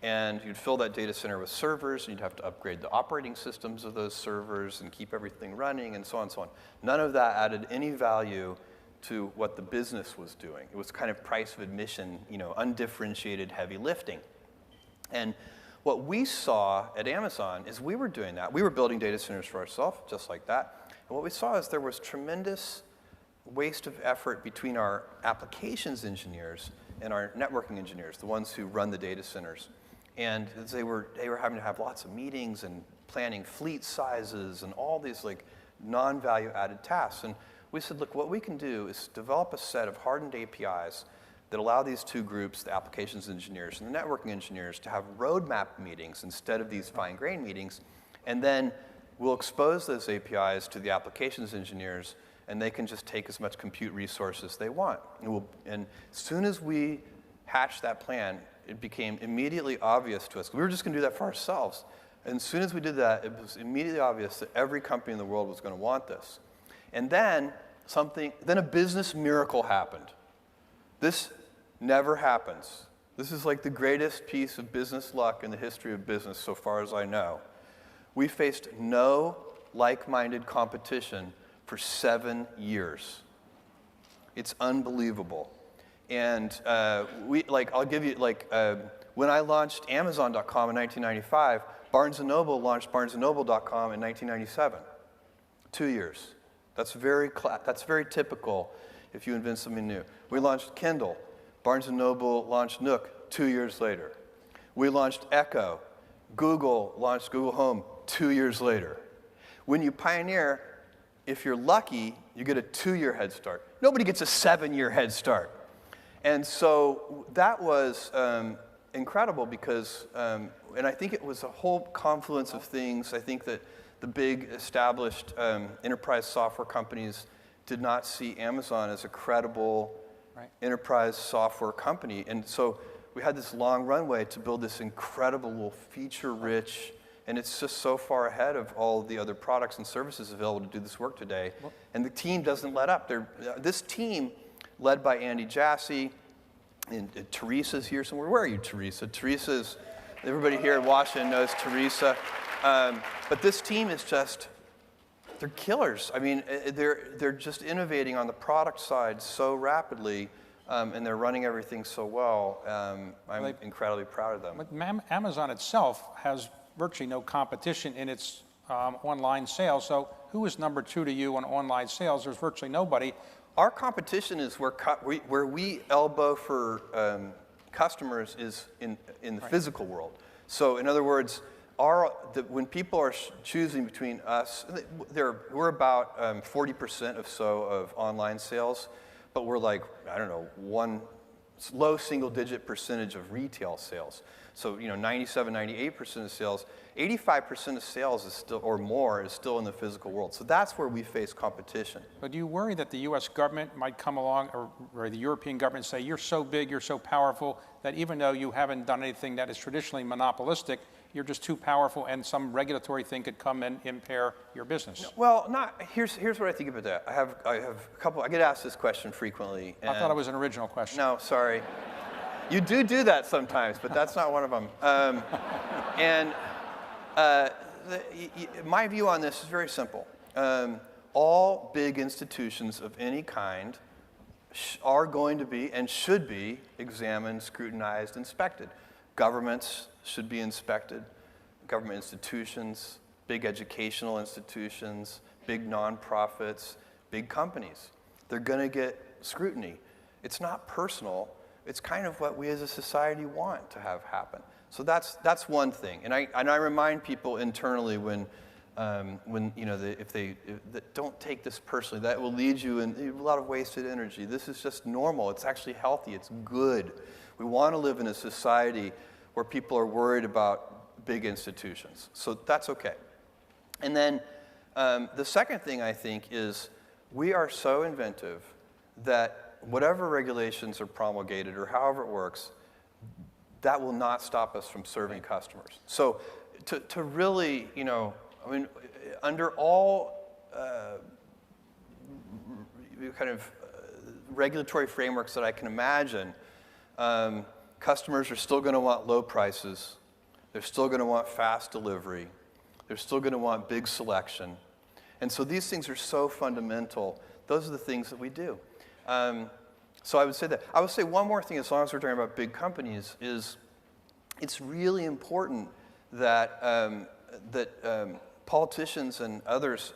And you'd fill that data center with servers, and you'd have to upgrade the operating systems of those servers and keep everything running, and so on and so on. None of that added any value to what the business was doing. It was kind of price of admission, undifferentiated heavy lifting. And what we saw at Amazon is we were doing that. We were building data centers for ourselves, just like that. And what we saw is there was tremendous waste of effort between our applications engineers and our networking engineers, the ones who run the data centers. And they were having to have lots of meetings and planning fleet sizes and all these non-value added tasks. And we said, look, what we can do is develop a set of hardened APIs that allow these two groups, the applications engineers and the networking engineers, to have roadmap meetings instead of these fine-grained meetings. And then we'll expose those APIs to the applications engineers, and they can just take as much compute resources as they want. And as soon as we hatched that plan, it became immediately obvious to us. We were just going to do that for ourselves. And as soon as we did that, it was immediately obvious that every company in the world was going to want this. And then a business miracle happened. This never happens. This is like the greatest piece of business luck in the history of business, so far as I know. We faced no like-minded competition for 7 years. It's unbelievable. And I'll give you, when I launched Amazon.com in 1995, Barnes & Noble launched BarnesandNoble.com in 1997. 2 years. That's very typical if you invent something new. We launched Kindle. Barnes & Noble launched Nook 2 years later. We launched Echo. Google launched Google Home 2 years later. When you pioneer, if you're lucky, you get a 2-year head start. Nobody gets a 7-year head start. And so that was incredible because, and I think it was a whole confluence of things. I think that the big established enterprise software companies did not see Amazon as a credible enterprise software company. And so we had this long runway to build this incredible, feature-rich, and it's just so far ahead of all the other products and services available to do this work today. And the team doesn't let up. This team, led by Andy Jassy, and Teresa's here somewhere. Where are you, Teresa? Teresa's, everybody here in Washington knows Teresa. But this team is just, they're killers. I mean, they're just innovating on the product side so rapidly, and they're running everything so well. I'm incredibly proud of them. But Amazon itself has virtually no competition in its online sales. So who is number 2 to you on online sales? There's virtually nobody. Our competition is where we elbow for customers is in the physical world. So in other words, when people are choosing between us, we're about 40% of online sales, but we're one low single-digit percentage of retail sales. So 97, 98% of sales, 85% of sales is still, or more, is still in the physical world. So that's where we face competition. But do you worry that the U.S. government might come along, or the European government say, you're so big, you're so powerful, that even though you haven't done anything that is traditionally monopolistic, you're just too powerful, and some regulatory thing could come and impair your business? Well, here's what I think about that. I have a couple. I get asked this question frequently. I thought it was an original question. No, sorry. You do that sometimes, but that's not one of them. My view on this is very simple. All big institutions of any kind are going to be and should be examined, scrutinized, inspected. Governments should be inspected. Government institutions, big educational institutions, big nonprofits, big companies. They're going to get scrutiny. It's not personal. It's kind of what we as a society want to have happen. So that's one thing. And I remind people internally when if they don't take this personally, that will lead you in a lot of wasted energy. This is just normal. It's actually healthy. It's good. We want to live in a society where people are worried about big institutions. So that's okay. And then the second thing I think is we are so inventive that whatever regulations are promulgated or however it works, that will not stop us from serving customers. So to really, you know, I mean, under all kind of regulatory frameworks that I can imagine, customers are still going to want low prices. They're still going to want fast delivery. They're still going to want big selection. And so these things are so fundamental. Those are the things that we do. So I would say that. I would say one more thing, as long as we're talking about big companies, is it's really important that, politicians and others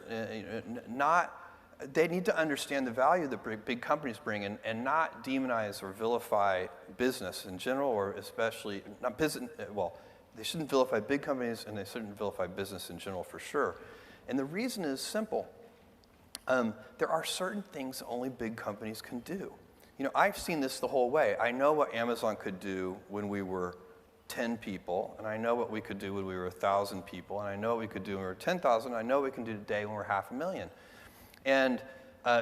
they need to understand the value that big companies bring and not demonize or vilify business in general, or especially, not business, well, they shouldn't vilify big companies and they shouldn't vilify business in general for sure. And the reason is simple. There are certain things only big companies can do. You know, I've seen this the whole way. I know what Amazon could do when we were 10 people, and I know what we could do when we were 1,000 people, and I know what we could do when we were 10,000, I know what we can do today when we're 500,000. And,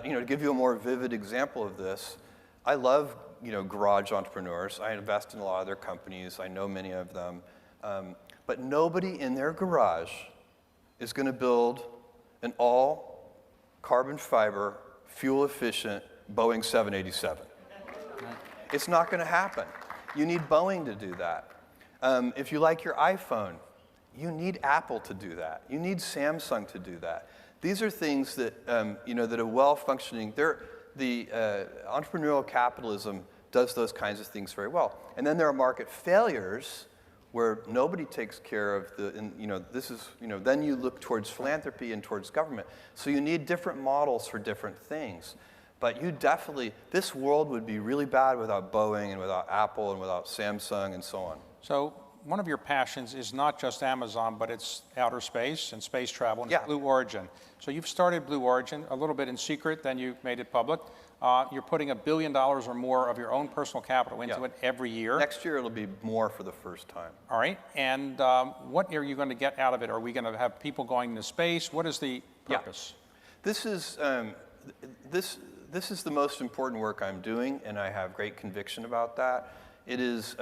you know, to give you a more vivid example of this, I love, you know, garage entrepreneurs. I invest in a lot of their companies. I know many of them. But nobody in their garage is going to build an all-carbon fiber, fuel-efficient Boeing 787. It's not going to happen. You need Boeing to do that. If you like your iPhone, you need Apple to do that. You need Samsung to do that. These are things that, you know, that a well-functioning, the entrepreneurial capitalism does those kinds of things very well. And then there are market failures where nobody takes care of you know, this is, you know, then you look towards philanthropy and towards government. So you need different models for different things. But you definitely, this world would be really bad without Boeing and without Apple and without Samsung and so on. So one of your passions is not just Amazon, but it's outer space and space travel and Yeah. Blue Origin. So you've started Blue Origin a little bit in secret, then you made it public. You're putting $1 billion or more of your own personal capital into it every year. Next year it'll be more for the first time. All right. And what are you going to get out of it? Are we going to have people going into space? What is the purpose? This is this is the most important work I'm doing, and I have great conviction about that. It is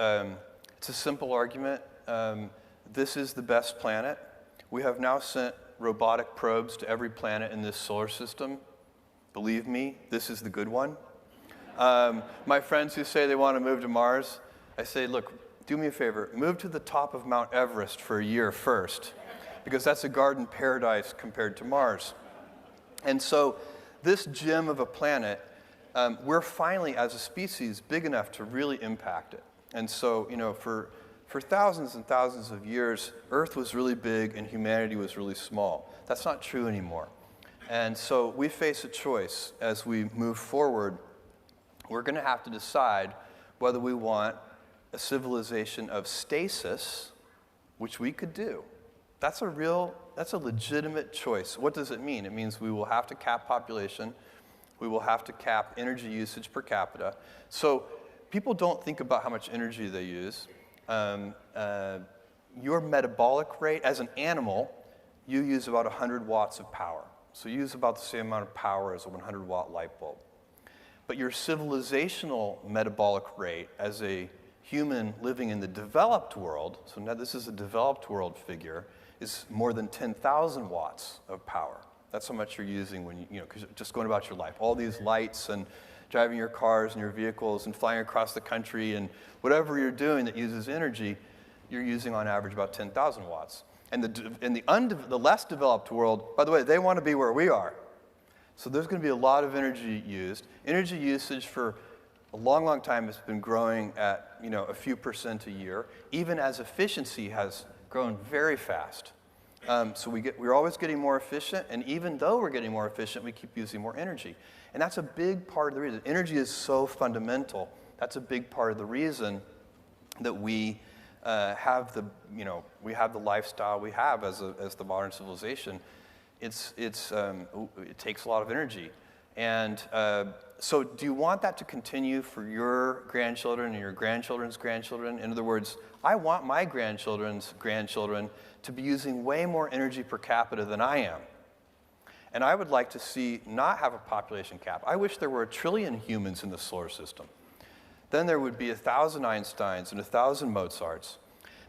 it's a simple argument. This is the best planet. We have now sent robotic probes to every planet in this solar system. Believe me, this is the good one. My friends who say they want to move to Mars, I say, look, do me a favor, move to the top of Mount Everest for a year first, because that's a garden paradise compared to Mars. And so this gem of a planet, we're finally, as a species, big enough to really impact it. And so, you know, for thousands and thousands of years, Earth was really big and humanity was really small. That's not true anymore. And so we face a choice as we move forward. We're going to have to decide whether we want a civilization of stasis, which we could do. That's a legitimate choice. What does it mean? It means we will have to cap population. We will have to cap energy usage per capita. So people don't think about how much energy they use. Your metabolic rate, as an animal, you use about 100 watts of power. So you use about the same amount of power as a 100-watt light bulb. But your civilizational metabolic rate as a human living in the developed world, so now this is a developed world figure, is more than 10,000 watts of power. That's how much you're using when you know, because just going about your life. All these lights and driving your cars and your vehicles and flying across the country and whatever you're doing that uses energy, you're using on average about 10,000 watts. And the less developed world, by the way, they want to be where we are. So there's going to be a lot of energy used. Energy usage for a long, long time has been growing at, you know, a few % a year, even as efficiency has grown very fast. So we're always getting more efficient, and even though we're getting more efficient, we keep using more energy. And that's a big part of the reason. Energy is so fundamental. That's a big part of the reason that we have the, you know, we have the lifestyle we have as the modern civilization. It takes a lot of energy. And so do you want that to continue for your grandchildren and your grandchildren's grandchildren? In other words, I want my grandchildren's grandchildren to be using way more energy per capita than I am. And I would like to see not have a population cap. I wish there were 1 trillion humans in the solar system. Then there would be 1,000 Einsteins and 1,000 Mozarts.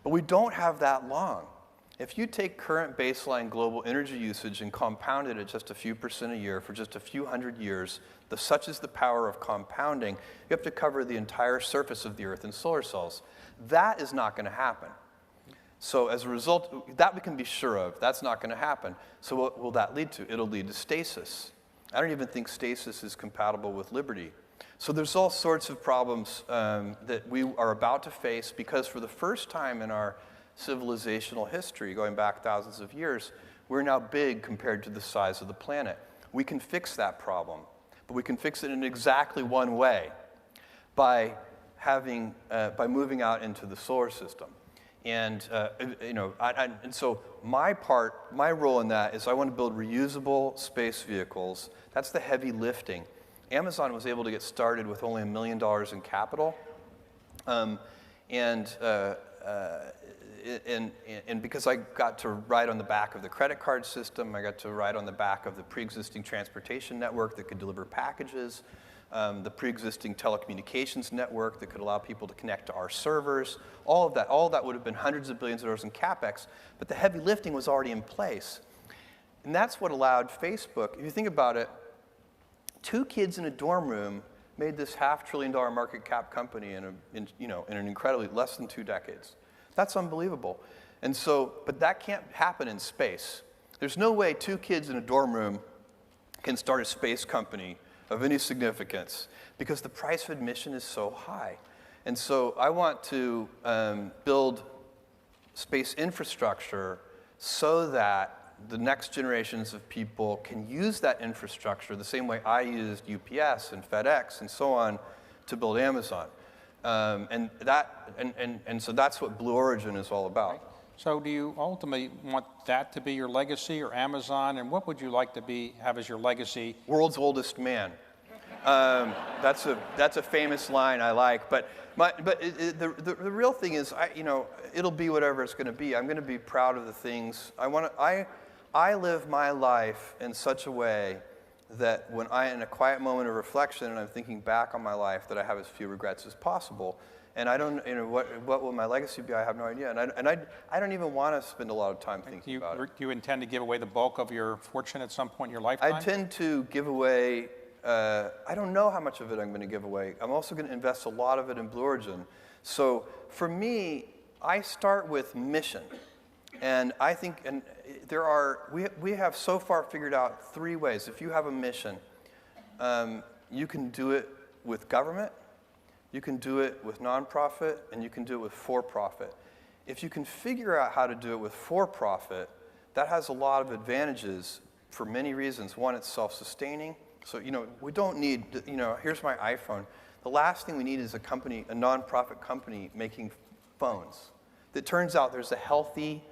But we don't have that long. If you take current baseline global energy usage and compound it at just a few % a year for just a few hundred years, such is the power of compounding, you have to cover the entire surface of the Earth in solar cells. That is not going to happen. So as a result, that we can be sure of. That's not going to happen. So what will that lead to? It'll lead to stasis. I don't even think stasis is compatible with liberty. So there's all sorts of problems that we are about to face because for the first time in our civilizational history, going back thousands of years, we're now big compared to the size of the planet. We can fix that problem, but we can fix it in exactly one way, by moving out into the solar system. And so my role in that is I want to build reusable space vehicles. That's the heavy lifting. Amazon was able to get started with only $1 million in capital, and because I got to ride on the back of the credit card system, I got to ride on the back of the pre-existing transportation network that could deliver packages, the pre-existing telecommunications network that could allow people to connect to our servers, all of that would have been hundreds of billions of dollars in CapEx, but the heavy lifting was already in place. And that's what allowed Facebook, if you think about it, 2 kids in a dorm room made this $500 billion market cap company in an incredibly less than 2 decades. That's unbelievable. And so, but that can't happen in space. There's no way 2 kids in a dorm room can start a space company of any significance because the price of admission is so high. And so I want to build space infrastructure so that the next generations of people can use that infrastructure the same way I used UPS and FedEx and so on to build Amazon. And so that's what Blue Origin is all about. So do you ultimately want that to be your legacy, or Amazon, and what would you like to have as your legacy? World's oldest man. That's a famous line I like, but the real thing is, it'll be whatever it's going to be. I'm going to be proud of the things I live my life in such a way that when in a quiet moment of reflection and I'm thinking back on my life, that I have as few regrets as possible. And I don't, what will my legacy be? I have no idea. And I don't even want to spend a lot of time thinking about it. Do you intend to give away the bulk of your fortune at some point in your lifetime? I tend to give away, I don't know how much of it I'm going to give away. I'm also going to invest a lot of it in Blue Origin. So for me, I start with mission. And I think, we have so far figured out 3 ways. If you have a mission, you can do it with government, you can do it with nonprofit, and you can do it with for-profit. If you can figure out how to do it with for-profit, that has a lot of advantages for many reasons. One, it's self-sustaining. So, we don't need, here's my iPhone. The last thing we need is a nonprofit company making phones. It turns out there's a healthy,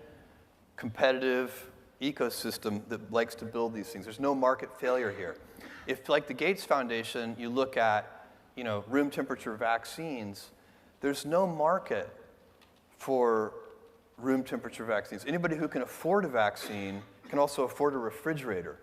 competitive ecosystem that likes to build these things. There's no market failure here. If, like the Gates Foundation, you look at room temperature vaccines, there's no market for room temperature vaccines. Anybody who can afford a vaccine can also afford a refrigerator.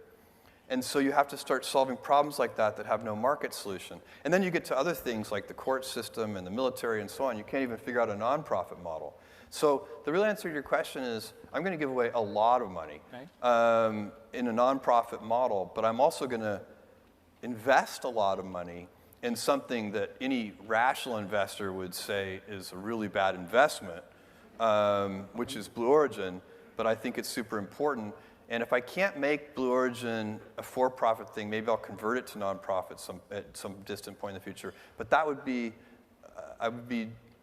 And so you have to start solving problems like that have no market solution. And then you get to other things like the court system and the military and so on. You can't even figure out a nonprofit model. So the real answer to your question is I'm going to give away a lot of money in a nonprofit model, but I'm also going to invest a lot of money in something that any rational investor would say is a really bad investment, which is Blue Origin, but I think it's super important. And if I can't make Blue Origin a for-profit thing, maybe I'll convert it to nonprofit at some distant point in the future. But that would be, I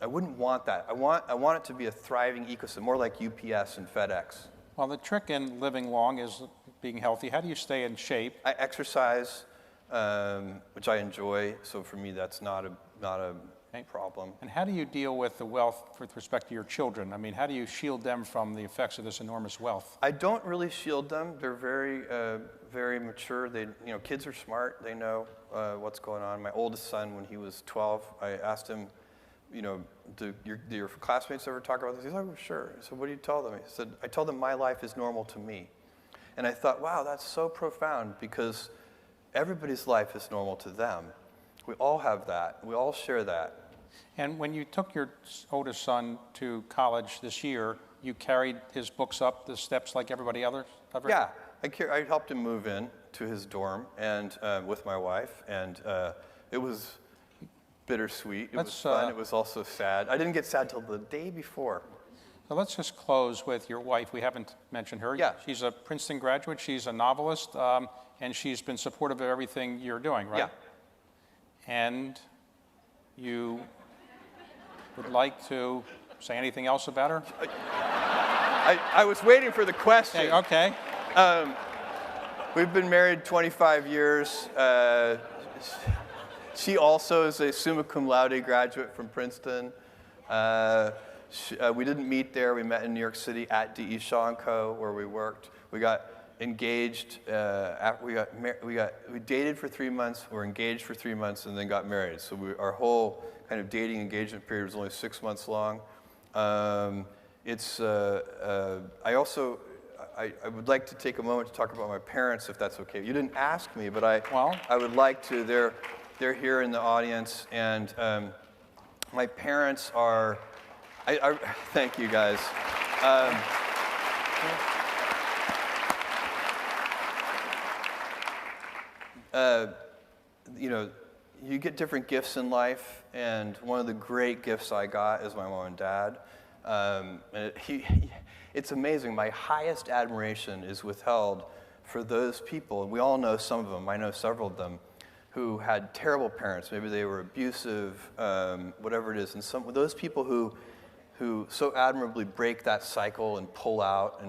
wouldn't want that. I want it to be a thriving ecosystem, more like UPS and FedEx. Well, the trick in living long is being healthy. How do you stay in shape? I exercise, which I enjoy. So for me, that's not a problem. And how do you deal with the wealth with respect to your children? I mean, how do you shield them from the effects of this enormous wealth? I don't really shield them. They're very, very mature. Kids are smart. They know what's going on. My oldest son, when he was 12, I asked him, do your classmates ever talk about this? He's like, oh, sure. I said, what do you tell them? He said, I tell them my life is normal to me. And I thought, wow, that's so profound, because everybody's life is normal to them. We all have that. We all share that. And when you took your oldest son to college this year, you carried his books up the steps like everybody else? Yeah, I helped him move in to his dorm and with my wife, and it was bittersweet. It was fun. It was also sad. I didn't get sad till the day before. So let's just close with your wife. We haven't mentioned her. Yeah. She's a Princeton graduate. She's a novelist, and she's been supportive of everything you're doing, right? Yeah. And you would like to say anything else about her? I was waiting for the question. Okay. We've been married 25 years. She also is a summa cum laude graduate from Princeton. We didn't meet there. We met in New York City at D.E. Shaw & Co., where we worked. We got engaged. We dated for 3 months. We were engaged for 3 months, and then got married. So our whole kind of dating engagement period was only 6 months long. I would like to take a moment to talk about my parents, if that's okay. You didn't ask me, but I would like to. They're here in the audience, and my parents are. Thank you, guys. You know, you get different gifts in life, and one of the great gifts I got is my mom and dad. It's amazing. My highest admiration is withheld for those people, and we all know some of them. I know several of them who had terrible parents. Maybe they were abusive, whatever it is. And some those people who so admirably break that cycle and pull out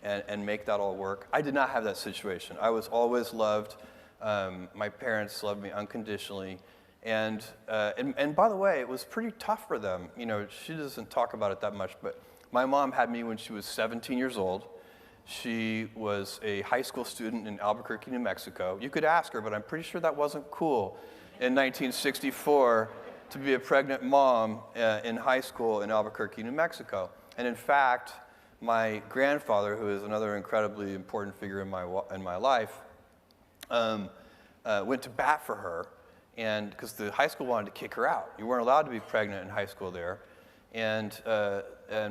and make that all work. I did not have that situation. I was always loved. My parents loved me unconditionally. And by the way, it was pretty tough for them. You know, she doesn't talk about it that much, but my mom had me when she was 17 years old. She was a high school student in Albuquerque, New Mexico. You could ask her, but I'm pretty sure that wasn't cool in 1964 to be a pregnant mom in high school in Albuquerque, New Mexico. And in fact, my grandfather, who is another incredibly important figure in my life, went to bat for her, and because the high school wanted to kick her out. You weren't allowed to be pregnant in high school there. And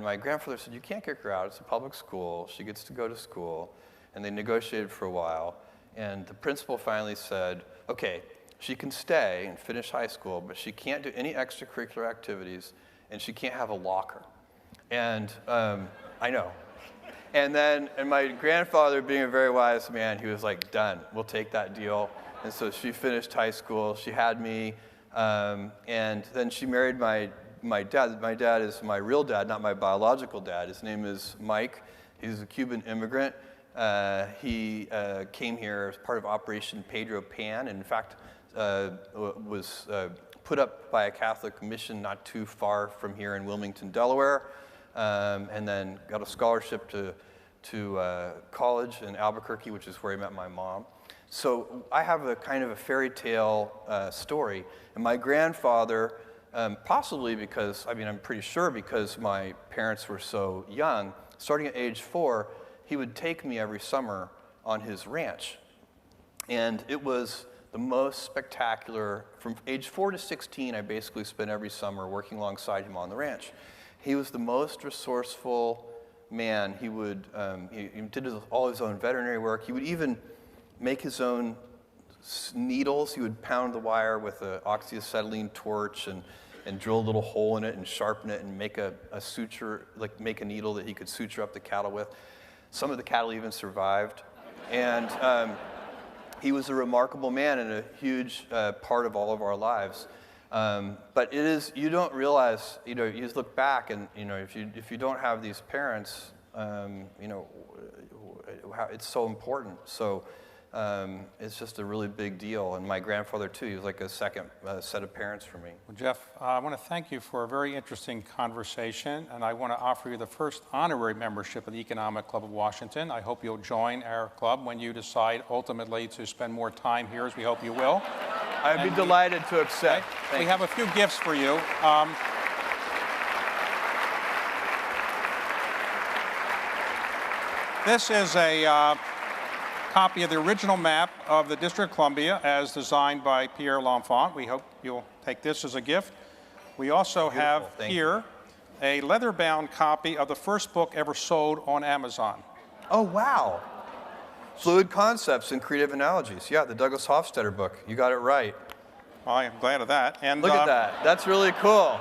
my grandfather said, you can't kick her out. It's a public school. She gets to go to school. And they negotiated for a while. And the principal finally said, okay, she can stay and finish high school, but she can't do any extracurricular activities, and she can't have a locker. And I know. And my grandfather, being a very wise man, he was like, done. We'll take that deal. And so she finished high school. She had me. And then she married my dad. My dad is my real dad, not my biological dad. His name is Mike. He's a Cuban immigrant. He came here as part of Operation Pedro Pan, and in fact was put up by a Catholic mission not too far from here in Wilmington, Delaware, and then got a scholarship to college in Albuquerque, which is where he met my mom. So I have a kind of a fairy tale story, and my grandfather, possibly because, I'm pretty sure because my parents were so young, starting at age 4, he would take me every summer on his ranch. And it was the most spectacular. From age 4 to 16, I basically spent every summer working alongside him on the ranch. He was the most resourceful man. He would, he did all his own veterinary work. He would even make his own needles. He would pound the wire with an oxyacetylene torch and drill a little hole in it and sharpen it and make a suture, like make a needle that he could suture up the cattle with. Some of the cattle even survived. And he was a remarkable man and a huge part of all of our lives. But it is, you don't realize, you just look back and, if you don't have these parents, it's so important. So it's just a really big deal. And my grandfather, too, he was like a second set of parents for me. Well, Jeff, I want to thank you for a very interesting conversation, and I want to offer you the first honorary membership of the Economic Club of Washington. I hope you'll join our club when you decide ultimately to spend more time here, as we hope you will. I'd be delighted to accept. We have a few gifts for you. This is a copy of the original map of the District of Columbia as designed by Pierre L'Enfant. We hope you'll take this as a gift. We also have Thank here a leather-bound copy of the first book ever sold on Amazon. Oh, wow. Fluid Concepts and Creative Analogies. Yeah, the Douglas Hofstadter book. You got it right. Well, I am glad of that. And, Look at that. That's really cool.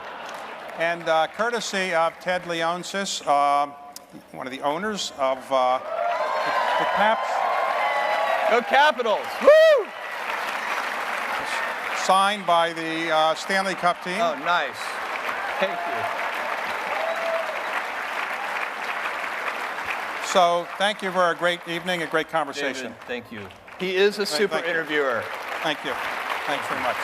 And courtesy of Ted Leonsis, one of the owners of the Caps. Go Capitals. Woo! Signed by the Stanley Cup team. Oh, nice. Thank you. So thank you for a great evening, a great conversation. David, thank you. He is a super interviewer. Thank you. Thanks very much.